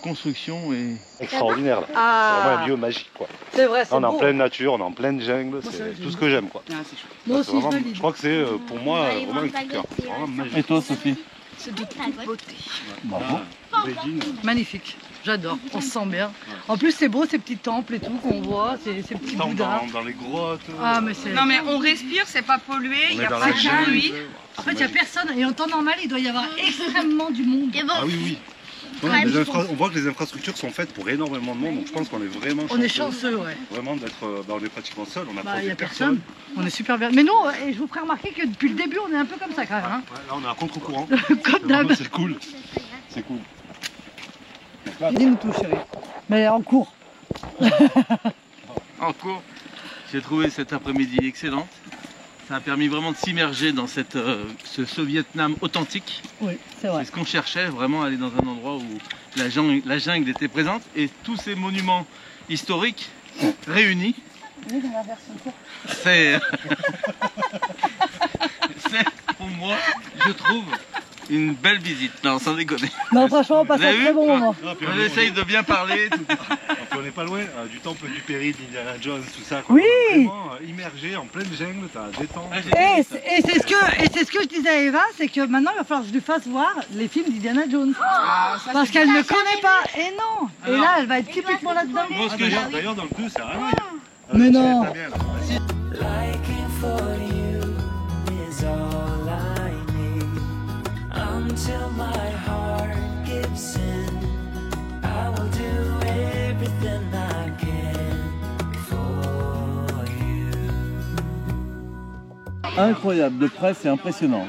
constructions et Extraordinaire là. Ah. C'est vraiment un lieu magique quoi. C'est vrai, c'est On est en beau. pleine nature, on est en pleine jungle, c'est tout ce que j'aime quoi. Moi C'est aussi, vraiment- je je valide. crois que c'est pour moi vraiment un coup de cœur. C'est vraiment magique. Et toi Sophie? C'est de toute beauté. Bravo. Beijing. Magnifique. J'adore. On se sent bien. En plus, c'est beau ces petits temples et tout qu'on voit, ces petits Dans, bouddhas. dans les grottes. Ah, mais c'est. Non mais on respire, c'est pas pollué, il on n'y est a dans pas la de jungle. bruit. En fait, il n'y a personne. Et en temps normal, il doit y avoir extrêmement du monde. Et bon, Ah oui, oui. Ouais, on voit que les infrastructures sont faites pour énormément de monde, donc je pense qu'on est vraiment On est chanceux, chanceux, ouais. vraiment d'être, on est pratiquement seul, on a Bah, il croisé n'y a personne. On est super bien. Mais nous, et je vous ferai remarquer que depuis le début, on est un peu comme ça quand même. Hein. Ouais, là on est à contre-courant. Comme d'hab. C'est cool. C'est cool. Dis-nous tout, chérie. Mais en cours. En cours, j'ai trouvé cet après-midi excellente. Ça a permis vraiment de s'immerger dans ce Vietnam authentique. Oui, c'est vrai. C'est ce qu'on cherchait, vraiment aller dans un endroit où la jungle était présente et tous ces monuments historiques réunis. Oui, dans la version courte. C'est pour moi, je trouve, une belle visite. Non, sans déconner. Non, franchement, on passe Vous un avez très vu bon moment. Ah, puis On essaye de bien parler. Tout. on n'est pas loin du temple du Péril d'Indiana Jones, tout ça. Quoi. Oui. On est vraiment immergé en pleine jungle, t'as détente. Ah, j'ai Et vu ça. c'est ce que je disais à Eva, c'est que maintenant il va falloir que je lui fasse voir les films d'Indiana Jones. Parce qu'elle ne connaît pas. Et non. Et Alors. là, elle va être typiquement là-dedans. Moi, ce Ah, que j'ai- d'ailleurs, dans le 2, c'est rien. Mais non. Liking for you is all I need. Until my heart gives in, I will do everything I can for you. Incroyable, de près c'est impressionnant.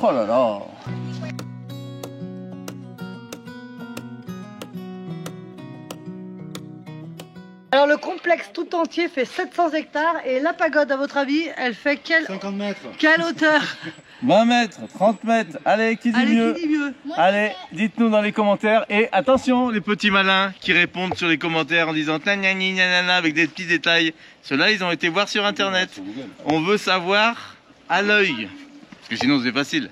Oh là là. Alors le complexe tout entier fait 700 hectares et la pagode, à votre avis, elle fait quelle 50 mètres. hauteur? 20 mètres, 30 mètres, allez, qui dit Allez, mieux? qui dit mieux? Allez, dites-nous dans les commentaires. Et attention, les petits malins qui répondent sur les commentaires en disant tnagnagni nanana avec des petits détails. Ceux-là, ils ont été voir sur internet. On veut savoir à l'œil. Parce que sinon, c'est facile.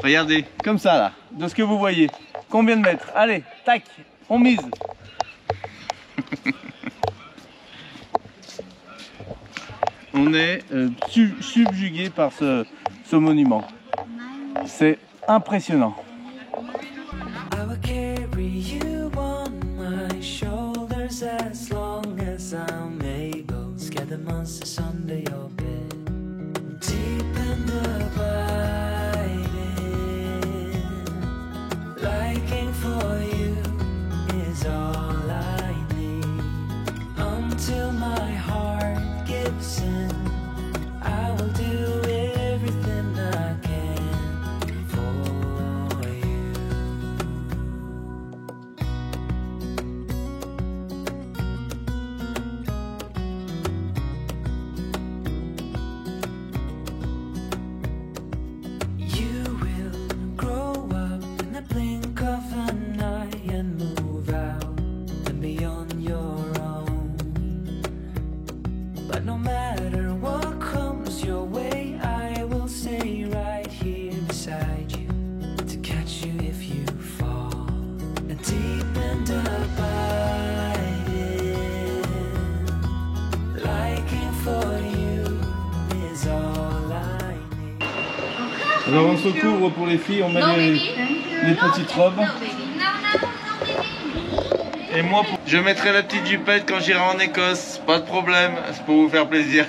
Regardez, comme ça là, de ce que vous voyez. Combien de mètres? Allez, tac, on mise. On est subjugué par ce monument. C'est impressionnant. I will carry you on my shoulders as long as I'm able. Scare the monsters under your bed. Deep and abiding. Liking for you is all I need. Until my heart Alors on se couvre pour les filles, on met les petites robes. Et moi, je mettrai la petite jupette quand j'irai en Écosse, pas de problème, c'est pour vous faire plaisir.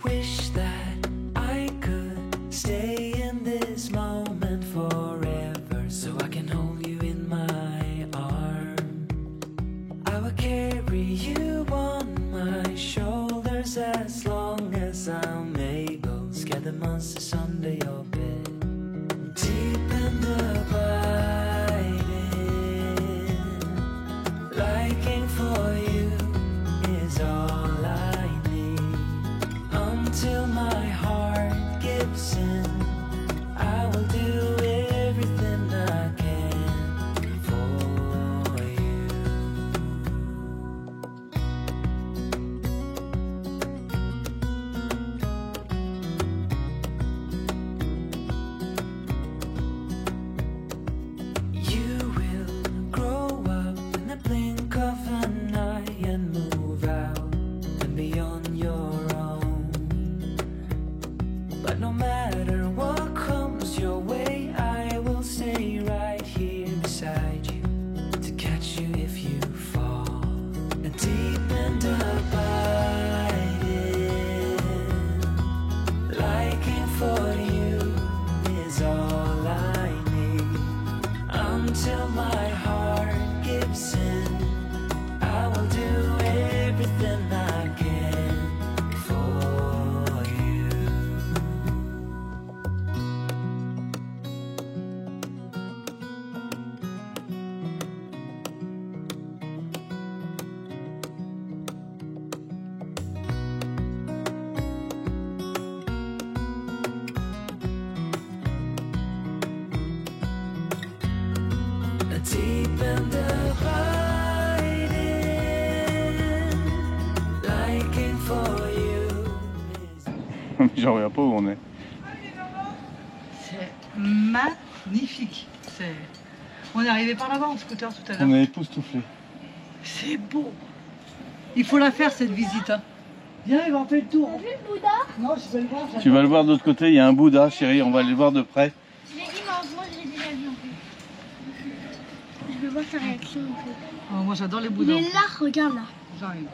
Wish that I could stay in this moment forever, so I can hold you in my arm. I will carry you on my shoulders as long as I'm able. Scare the monsters under your bed, deep and abiding. Liking for you is all I need. Until my heart gives in, I will do everything I can for you. You will grow up in the blink of an eye and move out and beyond your own. But no matter what comes your way, I will stay right here beside you to catch you if you fall. And deep and abiding, liking for you is all I need. Until my heart gives in, I will do everything I can for you. Deep and abiding, liking for you. J'en reviens pas où on est. C'est magnifique. On est arrivé par là-bas en scooter tout à l'heure. On est époustouflés. C'est beau. Il faut la faire cette visite. Hein. Viens, on fait le tour. T'as vu le Bouddha? Non, je vais le voir. Tu vas le voir de l'autre côté, il y a un Bouddha, chérie, on va aller le voir de près. Je l'ai dit, mais moi je l'ai déjà vu en fait. Je veux voir sa réaction en fait. Oh, moi j'adore les Il Bouddhas. est là, regarde là. J'arrive.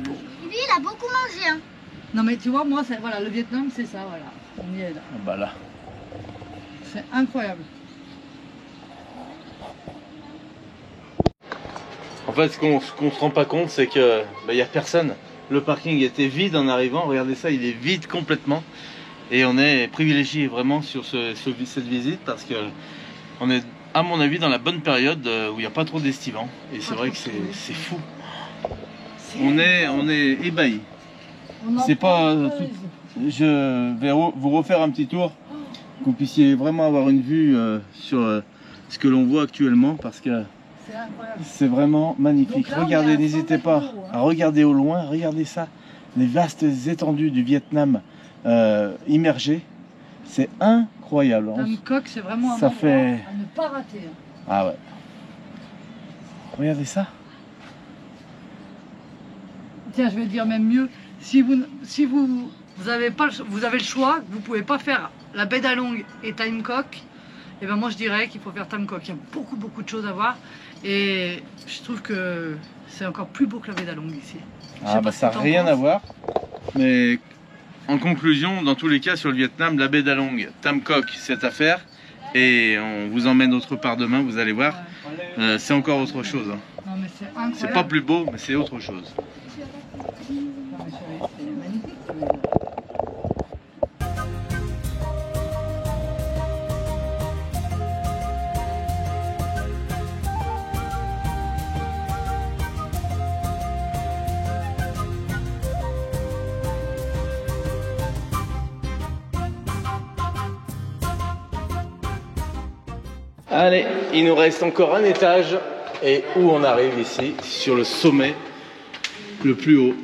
Lui, il a beaucoup mangé. Hein. Non mais tu vois, moi, voilà, le Vietnam, c'est ça, voilà. On y est là. Ah bah là. C'est incroyable. En fait, ce qu'on se rend pas compte, c'est que y a personne. Le parking était vide en arrivant. Regardez ça, il est vide complètement. Et on est privilégié vraiment sur cette visite parce que on est, à mon avis, dans la bonne période où il n'y a pas trop d'estivants. Et c'est vrai que c'est fou. On est ébahis. C'est pas. Je vais vous refaire un petit tour, que vous puissiez vraiment avoir une vue sur ce que l'on voit actuellement parce que C'est incroyable. c'est vraiment magnifique. Donc là, on est Regardez, à n'hésitez 100 pas mètres d'eau, hein. à regarder au loin, regardez ça, les vastes étendues du Vietnam immergées. C'est incroyable. Tam Coc, c'est vraiment un Ça endroit fait- à ne pas rater. Hein. Ah ouais. Regardez ça. Tiens, je vais dire même mieux. Si vous avez le choix, que vous pouvez pas faire la baie d'Along et Tam Coc, et ben moi je dirais qu'il faut faire Tam Coc. Il y a beaucoup de choses à voir et je trouve que c'est encore plus beau que la baie d'Along ici. Je sais Ah pas bah ce ça que n'a t'en rien penses. à voir. Mais en conclusion, dans tous les cas sur le Vietnam, la baie d'Along, Tam Coc, cette affaire. Et on vous emmène autre part demain, vous allez voir. C'est encore autre chose. Hein. Non mais c'est incroyable. C'est pas plus beau, mais c'est autre chose. Non, mais chérie, c'est magnifique. Ce maison. Allez, il nous reste encore un étage et où on arrive ici, sur le sommet le plus haut.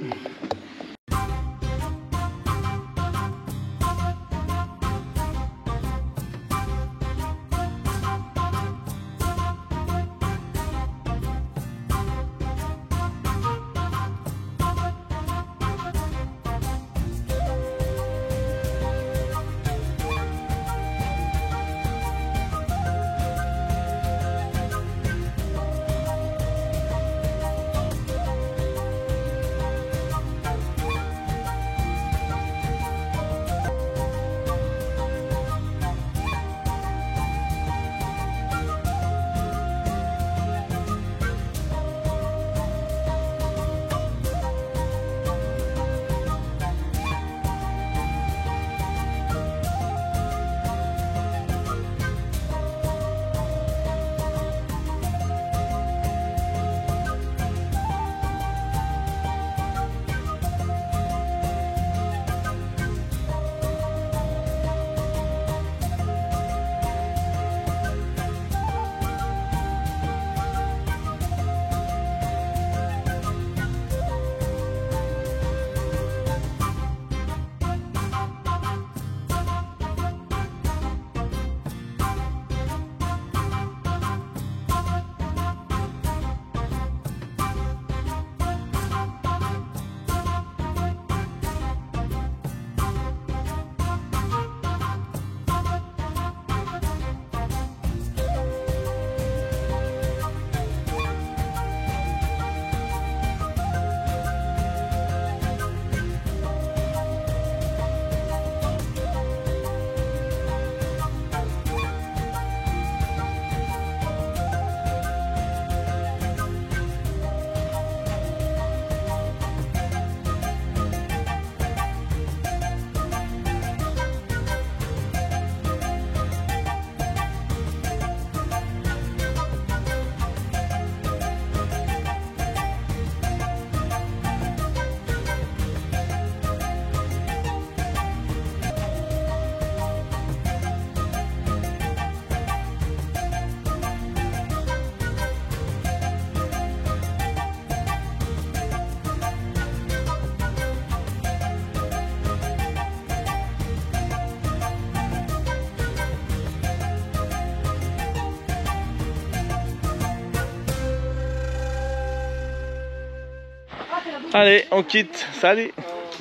Allez, on quitte. Salut.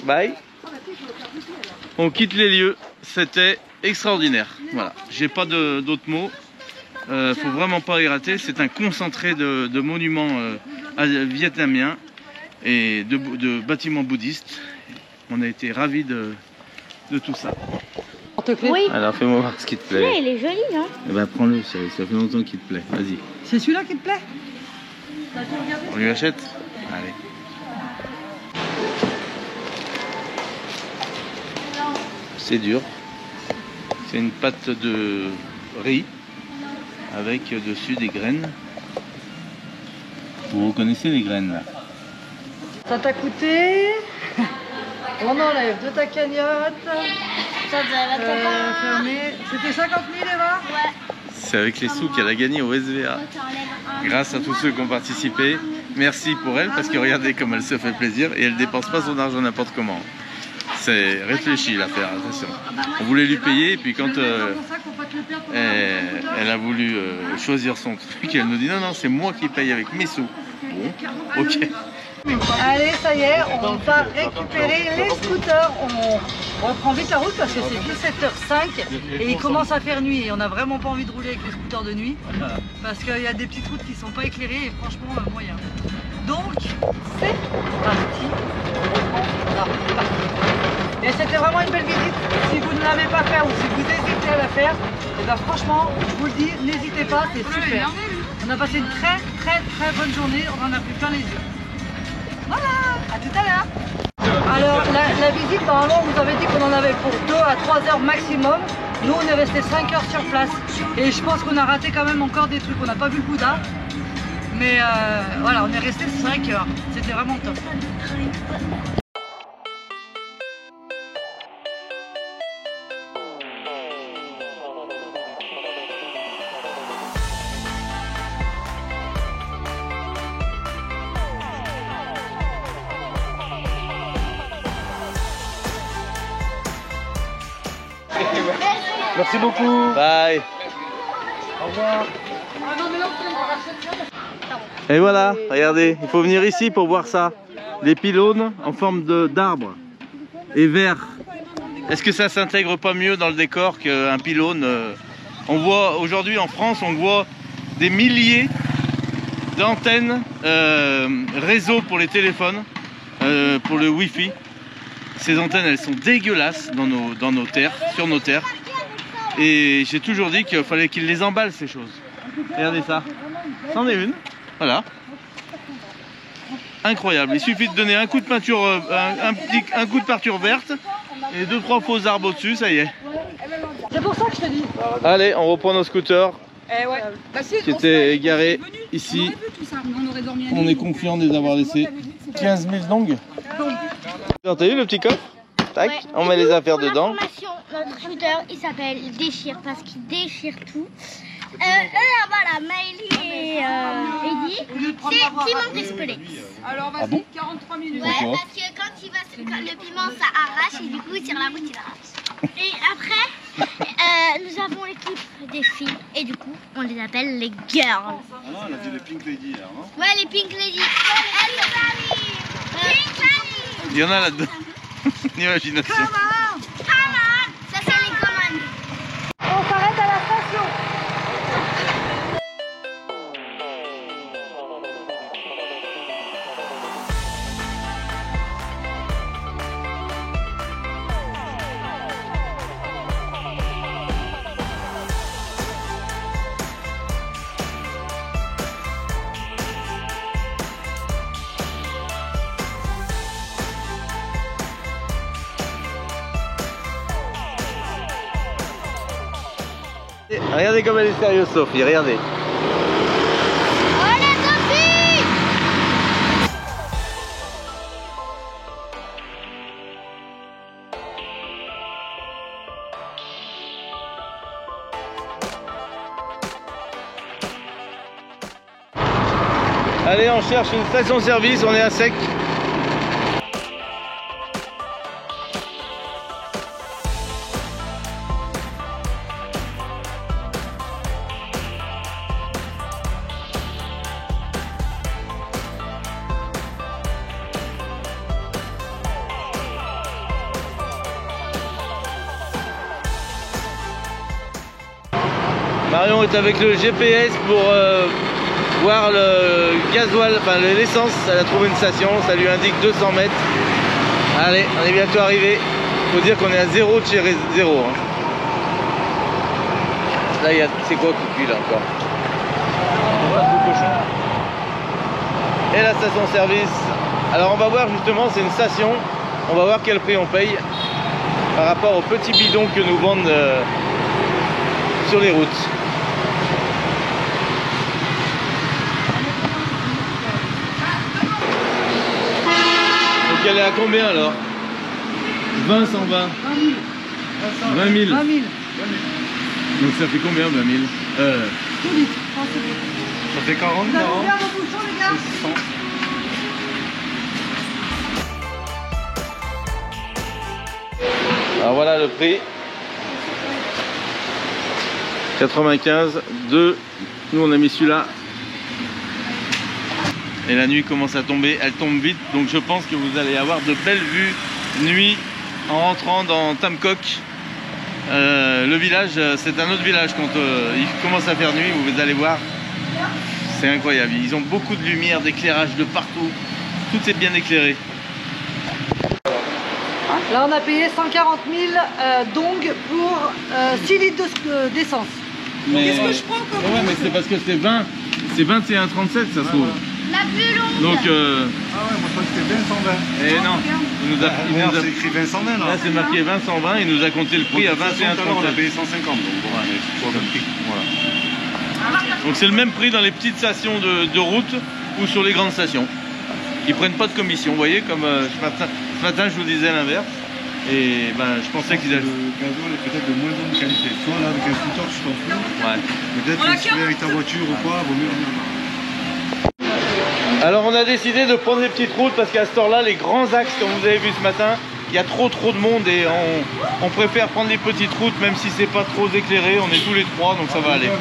Bye. On quitte les lieux. C'était extraordinaire. Voilà. J'ai pas d'autres mots. Faut vraiment pas y rater. C'est un concentré de monuments vietnamiens et de bâtiments bouddhistes. On a été ravis de tout ça. Oui. Alors fais-moi voir ce qui te plaît. Ouais, il est joli, hein. Eh ben prends-le, ça fait longtemps qu'il te plaît. Vas-y. C'est celui-là qui te plaît? On lui achète? Allez. C'est dur. C'est une pâte de riz avec dessus des graines. Vous reconnaissez les graines là? Ça t'a coûté? On enlève de ta cagnotte. Fermé. C'était 50 000, Eva? Ouais. C'est avec les sous qu'elle a gagné au SVA. Grâce à tous ceux qui ont participé. Merci pour elle parce que regardez comme elle se fait plaisir et elle dépense pas son argent n'importe comment. C'est réfléchi l'affaire, attention. On voulait lui payer et puis quand elle a voulu choisir son truc, elle nous dit non, non, c'est moi qui paye avec mes sous. Bon, ok. Allez, ça y est, on va récupérer les scooters. On reprend vite la route parce que c'est 17h05 et il commence à faire nuit et on n'a vraiment pas envie de rouler avec les scooters de nuit parce qu'il y a des petites routes qui ne sont pas éclairées et franchement moyen. Donc c'est parti, on reprend la route. Et c'était vraiment une belle visite. Si vous ne l'avez pas fait ou si vous hésitez à la faire, et ben franchement, je vous le dis, n'hésitez pas, c'est super. On a passé une très bonne journée, on en a pris plein les yeux. Voilà, à tout à l'heure. la visite, normalement, on vous avait dit qu'on en avait pour 2 à 3 heures maximum. Nous, on est resté 5 heures sur place. Et je pense qu'on a raté quand même encore des trucs. On n'a pas vu le Bouddha. Mais voilà, on est resté 5 heures. C'était vraiment top. Merci beaucoup. Bye. Au revoir. Et voilà, regardez, il faut venir ici pour voir ça. Les pylônes en forme d'arbre et vert. Est-ce que ça s'intègre pas mieux dans le décor qu'un pylône? On voit aujourd'hui en France, on voit des milliers d'antennes réseau pour les téléphones, pour le Wi-Fi. Ces antennes, elles sont dégueulasses dans nos terres, sur nos terres. Et j'ai toujours dit qu'il fallait qu'ils les emballent, ces choses. Regardez ça. C'en est une. Voilà. Incroyable. Il suffit de donner un coup de peinture, un coup de peinture verte et 2-3 faux arbres au-dessus, ça y est. C'est pour ça que je te dis. Allez, on reprend nos scooters qui étaient égarés ici. On est confiant de les avoir laissés 15 000 longues. T'as vu le petit coffre? Tac, on met les affaires dedans. Notre scooter, il s'appelle Déchire parce qu'il déchire tout. Là-bas, la Maëlie et Eddie, c'est piment d'Espelette. Alors vas-y, 43 minutes. Ouais, parce que quand le piment ça arrache et du coup sur la route il arrache. Et après, nous avons l'équipe des filles et du coup on les appelle les girls. Ah non, elle a dit les Pink Lady là, non? Ouais, les Pink Lady. Il y en a là-dedans. Imagination. Come on. Ça c'est les commandes. On s'arrête à la station. Regardez comme elle est sérieuse, Sophie, regardez. Allez Sophie. Allez, on cherche une station-service, on est à sec. Marion est avec le GPS pour voir le gasoil, enfin l'essence. Elle a trouvé une station, ça lui indique 200 mètres. Allez, on est bientôt arrivé. Il faut dire qu'on est à 0 de chez 0. Hein. Là, c'est quoi qui cuit là encore? Et la station-service. Alors on va voir justement, c'est une station. On va voir quel prix on paye par rapport aux petits bidons que nous vendent sur les routes. Donc elle est à combien alors? 20, 120 20 000. 20 000. Donc ça fait combien 20 000 Tout vite. Ça fait 40, Vous avez 40. ouvert vos bouchons les gars? 100. Alors voilà le prix. 95, 2. Nous on a mis celui-là. Et la nuit commence à tomber, elle tombe vite, donc je pense que vous allez avoir de belles vues nuit en rentrant dans Tamcock. Le village, c'est un autre village quand il commence à faire nuit, vous allez voir, c'est incroyable. Ils ont beaucoup de lumière, d'éclairage de partout, tout est bien éclairé. Là on a payé 140 000 dong pour 6 litres d'essence. Qu'est-ce que je prends comme Ouais, mais c'est parce que c'est 20, c'est 21,37 ça se trouve. La plus longue. Donc Ah ouais, moi crois que c'était 20-120. Et non, C'est écrit 20-120 là. là c'est marqué 20-120, il nous a compté le prix à 21,37. On a payé 150, donc bon, c'est toujours le même prix. Voilà. Donc c'est le même prix dans les petites stations de route ou sur les grandes stations. Ils prennent pas de commission, vous voyez, comme ce matin je vous disais l'inverse. Et ben je pensais qu'ils allaient. Le gasoil est peut-être de moins bonne qualité. Toi là avec un scooter tu t'en fous. Ouais. Peut-être que si tu es avec ta voiture ou quoi, vaut mieux venir. Alors on a décidé de prendre les petites routes parce qu'à cette heure-là, les grands axes comme vous avez vu ce matin, il y a trop de monde et on préfère prendre les petites routes même si c'est pas trop éclairé, on est tous les trois donc ça va aller. La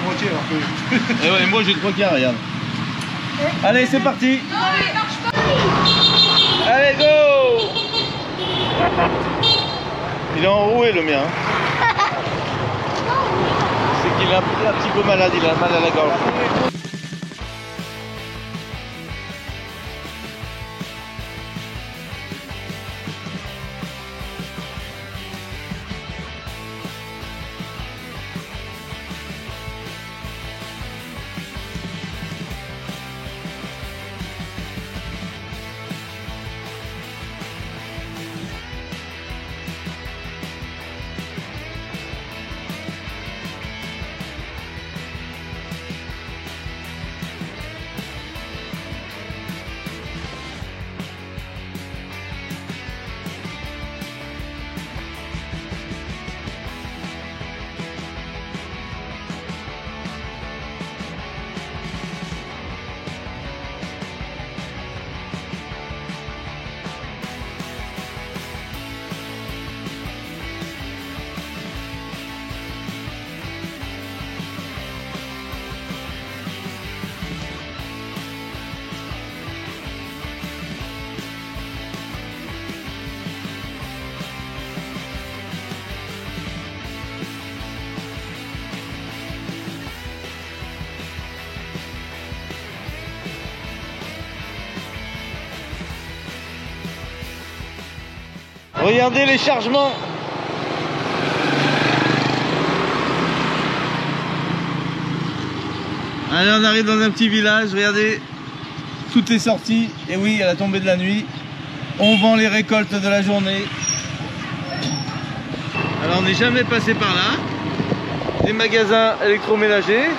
moitié alors que... Et ouais, moi j'ai le 3/4, regarde. Allez c'est parti. Allez go. Il est enroué le mien. C'est qu'il est un petit peu malade, il a mal à la gorge. Regardez les chargements. Allez, on arrive dans un petit village, regardez, tout est sorti. Et oui, à la tombée de la nuit, on vend les récoltes de la journée. Alors on n'est jamais passé par là. Des magasins électroménagers.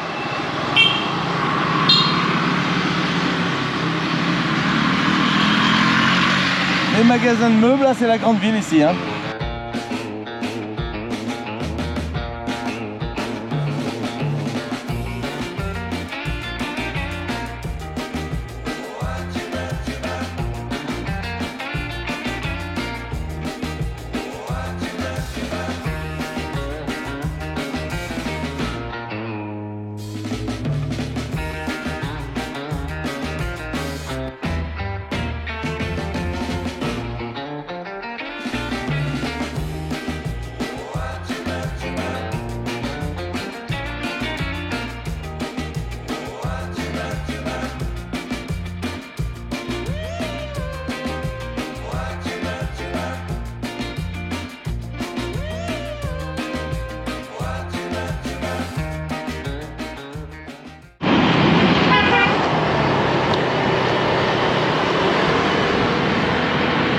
Les magasins de meubles, là c'est la grande ville ici. Hein.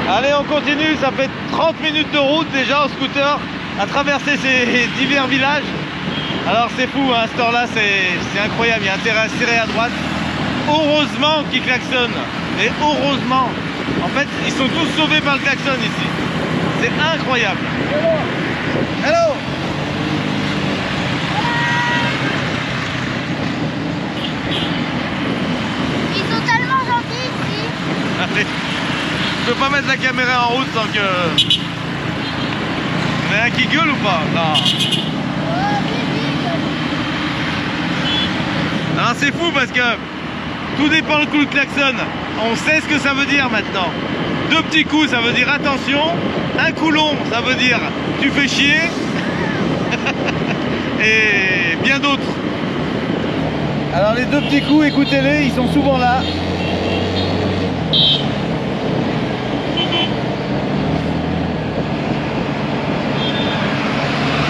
Allez, on continue, ça fait 30 minutes de route déjà en scooter à traverser ces divers villages. Alors c'est fou, hein, à cette heure-là, c'est incroyable, il y a un terrain serré à droite. Heureusement qu'ils klaxonnent, et heureusement. En fait, ils sont tous sauvés par le klaxon ici. C'est incroyable. Hello. Ils sont tellement gentils ici. Allez. Je peux pas mettre la caméra en route sans que... Il y en a un qui gueule ou pas? Non. Alors c'est fou parce que tout dépend le coup de klaxon. On sait ce que ça veut dire maintenant. 2 petits coups ça veut dire attention. Un coup long ça veut dire tu fais chier. Et bien d'autres. Alors les 2 petits coups, écoutez-les, ils sont souvent là.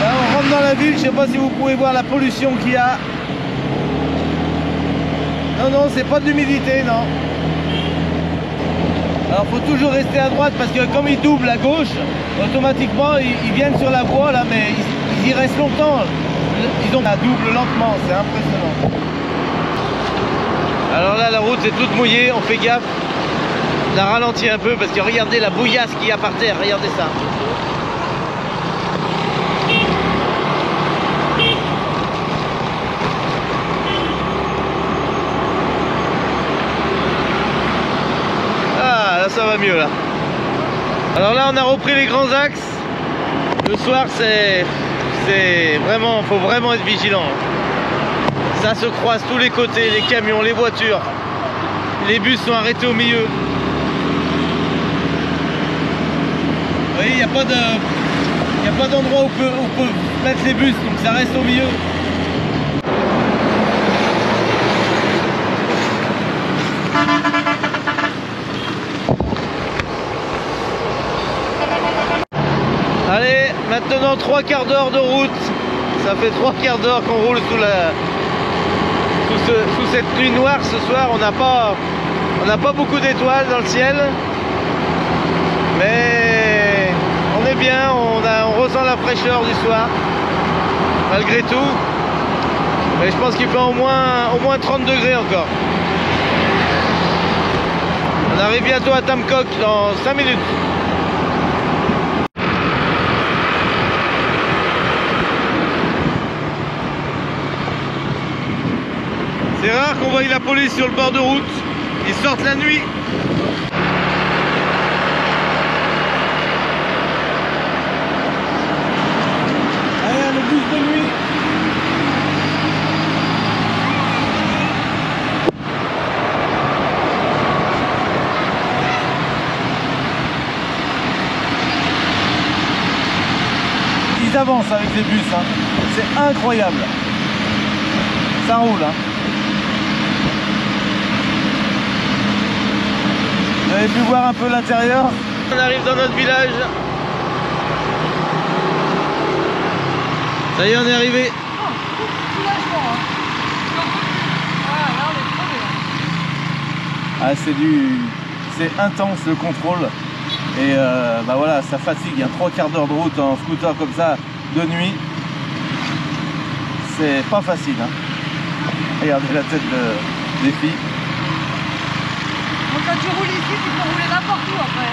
Là on rentre dans la ville, je sais pas si vous pouvez voir la pollution qu'il y a. Non, non, c'est pas de l'humidité, non. Alors faut toujours rester à droite parce que comme ils doublent à gauche, automatiquement ils viennent sur la voie là, mais ils y restent longtemps. Ils ont la double lentement, c'est impressionnant. Alors là la route est toute mouillée, on fait gaffe. On a ralenti un peu parce que regardez la bouillasse qu'il y a par terre, regardez ça. Ah là ça va mieux là. Alors là on a repris les grands axes. Le soir c'est vraiment, faut vraiment être vigilant. Ça se croise tous les côtés, les camions, les voitures. Les bus sont arrêtés au milieu. Vous voyez, il n'y a pas d'endroit où on peut mettre les bus, donc ça reste au milieu. Allez, maintenant 3 quarts d'heure de route. Ça fait 3 quarts d'heure qu'on roule sous cette nuit noire ce soir. On n'a pas beaucoup d'étoiles dans le ciel. Mais on est bien, on ressent la fraîcheur du soir. Malgré tout. Mais je pense qu'il fait au moins 30 degrés encore. On arrive bientôt à Tamcock dans 5 minutes. C'est rare qu'on voie la police sur le bord de route. Ils sortent la nuit. Allez, le bus de nuit. Ils avancent avec les bus, hein. C'est incroyable. Ça roule, hein. Vous avez pu voir un peu l'intérieur. On arrive dans notre village. Ça y est, on est arrivé. Ah, c'est intense le contrôle. Et bah voilà, ça fatigue. Il y a 3 quarts d'heure de route en scooter comme ça de nuit. C'est pas facile, hein. Regardez la tête des filles. Donc quand tu roules ici, tu peux rouler n'importe où après.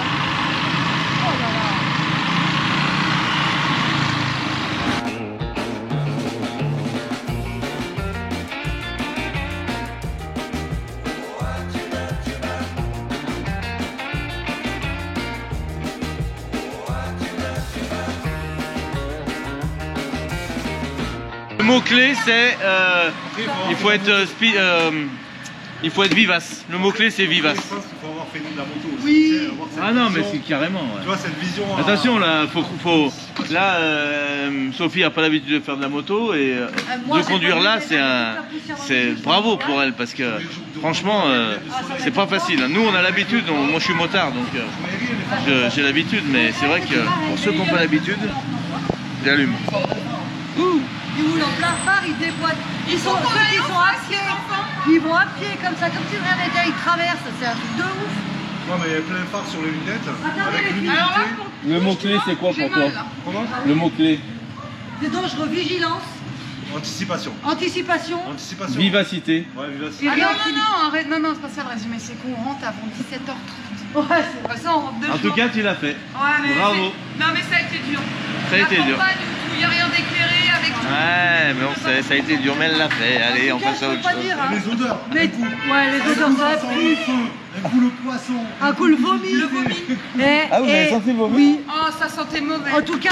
Oh là là. Le mot-clé c'est il faut être vivace. Le mot-clé c'est vivace. Je pense qu'il faut avoir fait de la moto aussi. Oui. Tu sais, avoir cette Ah non mais vision. c'est carrément. Ouais. Tu vois cette vision. Attention là, là Sophie a pas l'habitude de faire de la moto et moi, de j'ai conduire pas là l'habitude, c'est bravo pour elle parce que franchement c'est pas facile. Nous on a l'habitude, moi je suis motard donc j'ai l'habitude, mais c'est vrai que pour ceux qui n'ont pas l'habitude, j'allume. Ils roulent en plein phare, ils déboîtent. Ceux qui sont à pied, ils vont à pied comme ça, comme si rien n'était, ils traversent, c'est un truc de ouf. Non mais il y a plein phare sur les lunettes. Attendez, Avec les filles. l'humidité. Alors là, Le mot-clé c'est quoi pour toi? Comment? Le mot-clé? C'est dangereux, vigilance, Anticipation. anticipation. Anticipation. Vivacité. Ouais, vivacité. Ah non, arrête, non, c'est pas ça le résumé, c'est qu'on rentre avant 17h30. Ouais, c'est Ouais, ça, on rentre 2 jours. En tout cas tu l'as fait. Ouais, mais Bravo. Non, mais ça a été dur. Ça a été dur. Il n'y a rien d'éclairé avec tout. Ouais mais on sait, ça a été dur mais elle l'a fait. Allez on En tout cas, passe à je autre peux pas chose. dire, hein. Les odeurs. Mais ouais, les odeurs, ça sent pue. le feu. Un coup le poisson. Un coup le vomi. Le vomi. Ah, vous avez senti le vomi? Oui. Oh, ça sentait mauvais. En tout cas,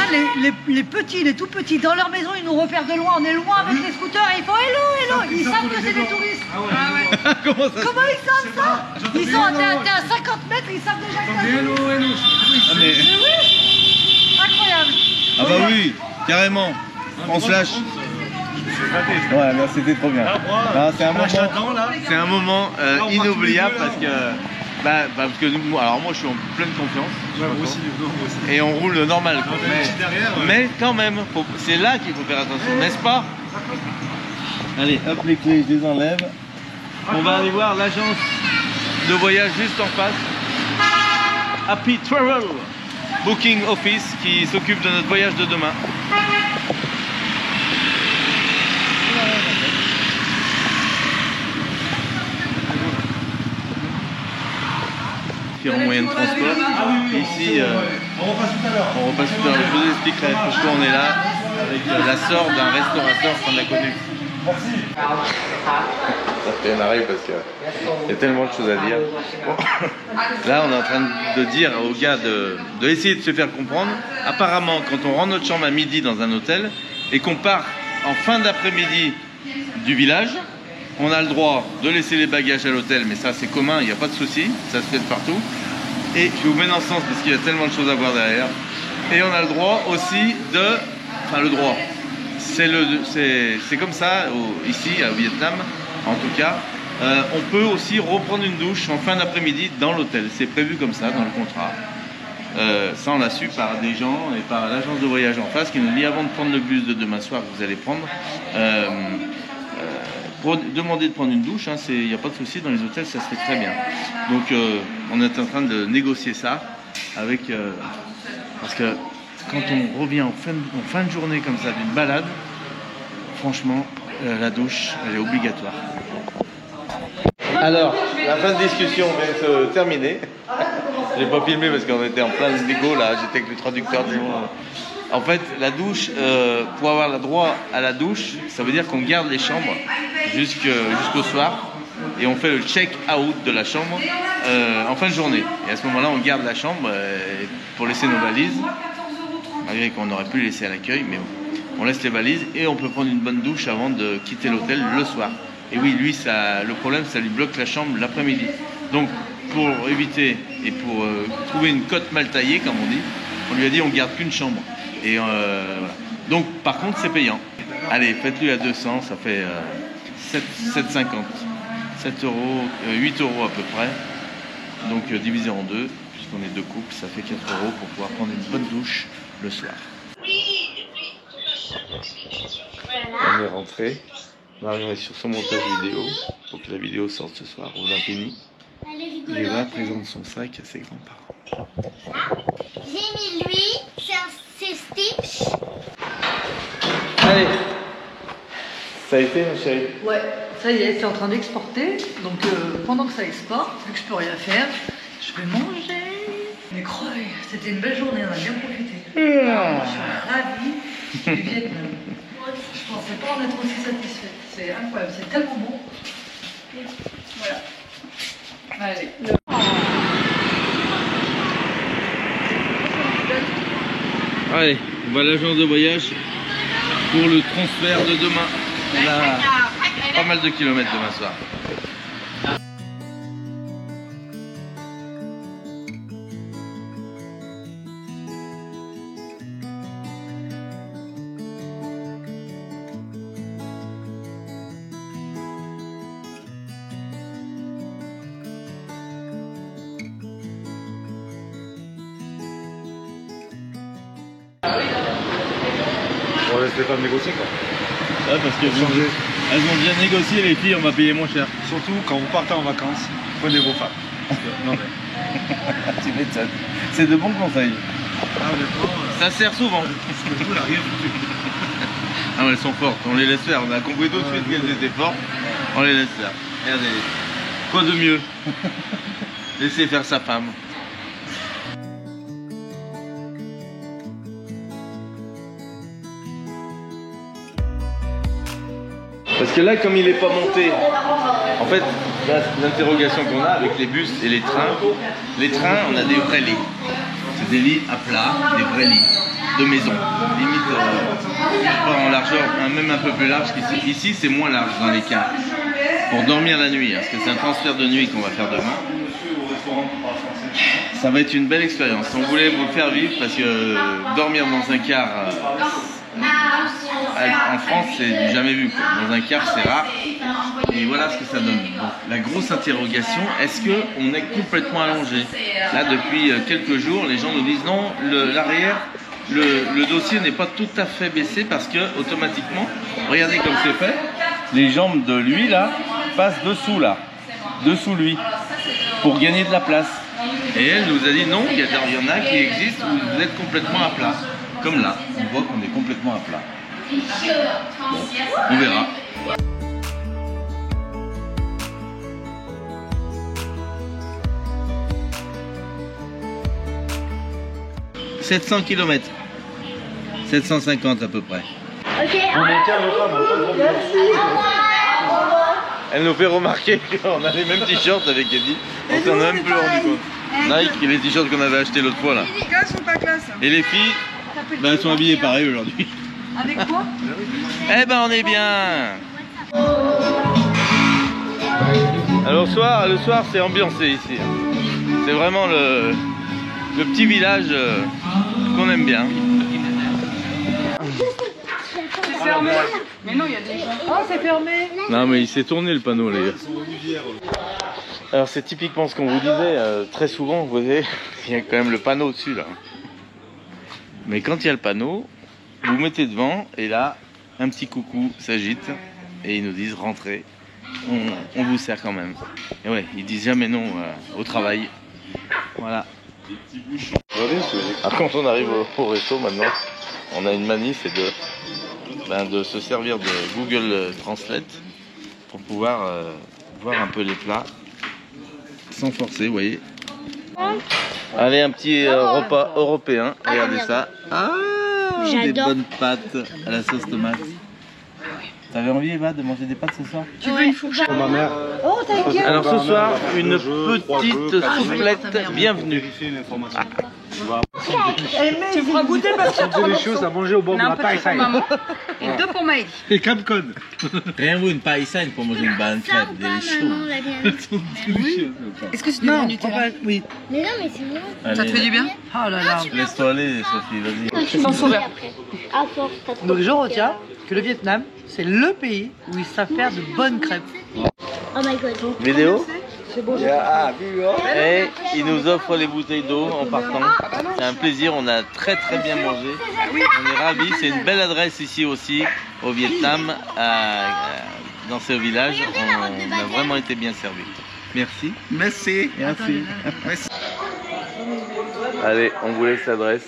les petits, les tout petits, dans leur maison, ils nous repèrent de loin. On est loin avec les scooters et ils font hello, hello. Ils savent que c'est des touristes. Ah ouais. Comment ça? Comment ils savent ça? Ils sont à 50 mètres, ils savent déjà que c'est un Hello, touriste. hello. Ah, mais- Mais oui. Incroyable. Ah bah oui, carrément. On se lâche. Ouais, là c'était trop bien. Là, c'est un moment inoubliable parce que nous, alors moi je suis en pleine confiance. Ouais, moi aussi, moi aussi. Et on roule normal. quoi. Derrière. Mais quand même, c'est là qu'il faut faire attention, n'est-ce pas? Allez, hop les clés, je les enlève. On va aller voir l'agence de voyage juste en face. Happy Travel Booking Office qui s'occupe de notre voyage de demain. Différents moyens de transport. Ici, on repasse tout à l'heure. Je vous expliquerai pourquoi on est là avec la sœur d'un restaurateur qu'on a connu. Merci. Ça fait un arrêt parce qu'il y a tellement de choses à dire. Bon. Là, on est en train de dire aux gars de essayer de se faire comprendre. Apparemment, quand on rend notre chambre à midi dans un hôtel et qu'on part en fin d'après-midi du village, on a le droit de laisser les bagages à l'hôtel, mais ça c'est commun, il n'y a pas de souci, ça se fait de partout. Et je vais vous mettre dans ce sens parce qu'il y a tellement de choses à voir derrière. Et on a le droit aussi de... Enfin le droit, c'est comme ça, ici au Vietnam en tout cas. On peut aussi reprendre une douche en fin d'après-midi dans l'hôtel, c'est prévu comme ça dans le contrat. Ça on l'a su par des gens et par l'agence de voyage en face qui nous dit avant de prendre le bus de demain soir que vous allez prendre, pour demander de prendre une douche, hein, il n'y a pas de souci, dans les hôtels ça se fait très bien. Donc on est en train de négocier ça avec... parce que quand on revient en fin de journée comme ça d'une balade, franchement la douche elle est obligatoire. Alors, la fin de discussion vient de se terminer. J'ai pas filmé parce qu'on était en plein négo là, j'étais avec le traducteur. En fait, la douche, pour avoir le droit à la douche, ça veut dire qu'on garde les chambres jusqu'au soir et on fait le check-out de la chambre en fin de journée. Et à ce moment-là, on garde la chambre pour laisser nos valises, malgré qu'on aurait pu les laisser à l'accueil, mais on laisse les valises et on peut prendre une bonne douche avant de quitter l'hôtel le soir. Et oui, lui, le problème, ça lui bloque la chambre l'après-midi. Donc, pour éviter et pour trouver une cote mal taillée, comme on dit, on lui a dit on garde qu'une chambre. Et voilà. Donc, par contre, c'est payant. Allez, faites-lui à 200, ça fait 7,50. 7 euros, 8 euros à peu près. Donc, divisé en deux, puisqu'on est deux couples, ça fait 4 euros pour pouvoir prendre une bonne douche le soir. On est rentré. Marion est sur son montage vidéo pour que la vidéo sorte ce soir aux infini. Et là, présente son sac à ses grands-parents. J'ai mis lui, c'est Stitch. Allez, ça a été ma chérie? Ouais, ça y est, c'est en train d'exporter. Donc pendant que ça exporte, vu que je peux rien faire, je vais manger. Mais croyez, c'était une belle journée, on a bien profité. Je suis ravie du Vietnam. Je pensais pas en être aussi satisfaite. C'est incroyable, c'est tellement bon. Voilà. Allez. Allez, on va à l'agence de voyage pour le transfert de demain. On a pas mal de kilomètres demain soir. On laisse les femmes négocier quoi. Ouais, parce qu'elles ont bien négocié, les filles, on va payer moins cher. Surtout quand vous partez en vacances, prenez vos femmes. Non mais... Tu m'étonnes. C'est de bons conseils. Ah, Ça sert souvent. Ah, elles sont fortes, on les laisse faire. On a compris tout de suite qu'elles étaient fortes. On les laisse faire. Regardez. Quoi de mieux? Laissez faire sa femme. Parce que là, comme il n'est pas monté, en fait, l'interrogation qu'on a avec les bus et les trains, on a des vrais lits. C'est des lits à plat, des vrais lits de maison. Limite, pas en largeur, même un peu plus large qu'ici. Ici, c'est moins large dans les cars. Pour dormir la nuit, parce que c'est un transfert de nuit qu'on va faire demain. Ça va être une belle expérience. On voulait vous le faire vivre parce que dormir dans un car... en France, c'est du jamais vu quoi. Dans un car, c'est rare. Et voilà ce que ça donne. Donc, la grosse interrogation, est-ce qu'on est complètement allongé? Là, depuis quelques jours, les gens nous disent non, l'arrière, le dossier n'est pas tout à fait baissé parce que automatiquement, regardez comme c'est fait, les jambes de lui là passent dessous là, dessous lui, pour gagner de la place. Et elle nous a dit non, il y en a qui existent où vous êtes complètement à plat. Comme là, on voit qu'on est complètement à plat. Bon, on verra. « 700 km. 750 à peu près. Ok. Elle nous fait remarquer qu'on a les mêmes t-shirts avec Eddie. On s'en a même plus rendu compte. Nike, les t-shirts qu'on avait achetés l'autre fois là. Classe ou pas classe? Et les filles, elles sont habillées pareil aujourd'hui. Avec quoi? Eh ben on est bien. Alors le soir c'est ambiancé ici. C'est vraiment le petit village qu'on aime bien. C'est fermé. Mais non, il y a des gens. Oh, c'est fermé. Non mais il s'est tourné le panneau les gars. Alors c'est typiquement ce qu'on vous disait, très souvent vous voyez, il y a quand même le panneau au-dessus là. Mais quand il y a le panneau, vous mettez devant et là, un petit coucou s'agite et ils nous disent rentrez, on vous sert quand même. Et ouais, ils disent jamais non au travail. Voilà. Alors quand on arrive au resto maintenant, on a une manie, c'est de se servir de Google Translate pour pouvoir voir un peu les plats sans forcer, vous voyez. Allez, un petit repas européen, regardez ça. Ah, des bonnes pâtes à la sauce tomate. T'avais envie, Eva, de manger des pâtes ce soir? Tu veux une fourchette? Ma mère. Oh, t'inquiète. Alors ce soir, une petite soufflette bienvenue. Tu me feras goûter parce que C'est des choses à manger au bord de la paille. Et deux pour Maëlie. Et Capcom. Rien vous une païsaine pour manger une bonne crêpe, délicieux. Est-ce que c'est du bon Nutella? Oui. Mais non, mais c'est bon. Ça te fait du bien? Oh là là. Laisse-toi aller, Sophie, vas-y. Sans sourire. À force, t'as trop. Donc je retiens que le Vietnam, c'est le pays où ils savent faire de bonnes crêpes. Oh my god. Vidéo? C'est beau. Et il nous offre les bouteilles d'eau en partant. C'est un plaisir, on a très bien mangé. On est ravis, c'est une belle adresse ici aussi au Vietnam, dans ce village. On a vraiment été bien servis. Merci. Merci. Merci. Allez, on vous laisse l'adresse.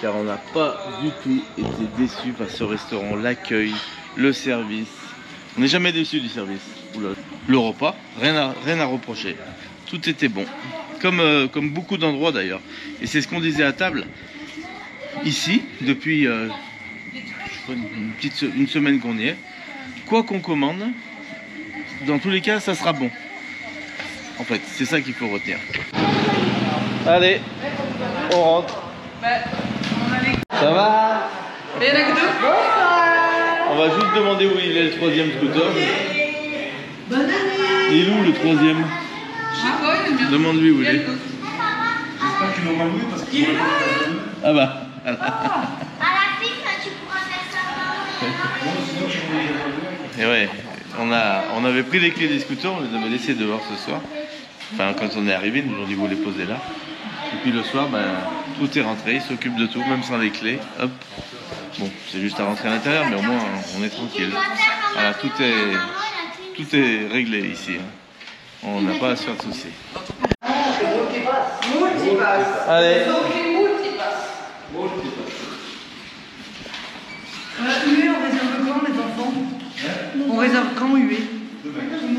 Car on n'a pas du tout été déçus par ce restaurant, l'accueil, le service. On n'est jamais déçu du service. Le repas, rien à reprocher. Tout était bon. Comme beaucoup d'endroits d'ailleurs. Et c'est ce qu'on disait à table. Ici, depuis une semaine qu'on y est, quoi qu'on commande, dans tous les cas, ça sera bon. En fait, c'est ça qu'il faut retenir. Allez, on rentre. Ça va? Mais il y en a que deux. On va juste demander où il est le troisième scooter. Il est où le troisième? Je sais pas, il est bien. Demande-lui où il est. J'espère qu'ils l'ont mal vu parce qu'ils Ah bah. Voilà. À la fin, tu pourras faire ça. Et ouais, on avait pris les clés des scooters, on les avait laissés dehors ce soir. Enfin, quand on est arrivé, ils nous ont dit vous les posez là. Et puis le soir, ben, tout est rentré, ils s'occupent de tout, même sans les clés. Hop. Bon, c'est juste à rentrer à l'intérieur, mais au moins on est tranquille. Voilà, tout est réglé ici. On n'a pas à se faire de soucis. Allez. Huée, on réserve quand les enfants? On réserve quand Huée?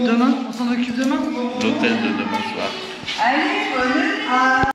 Demain? On s'en occupe demain? L'hôtel de demain soir. Allez, bonne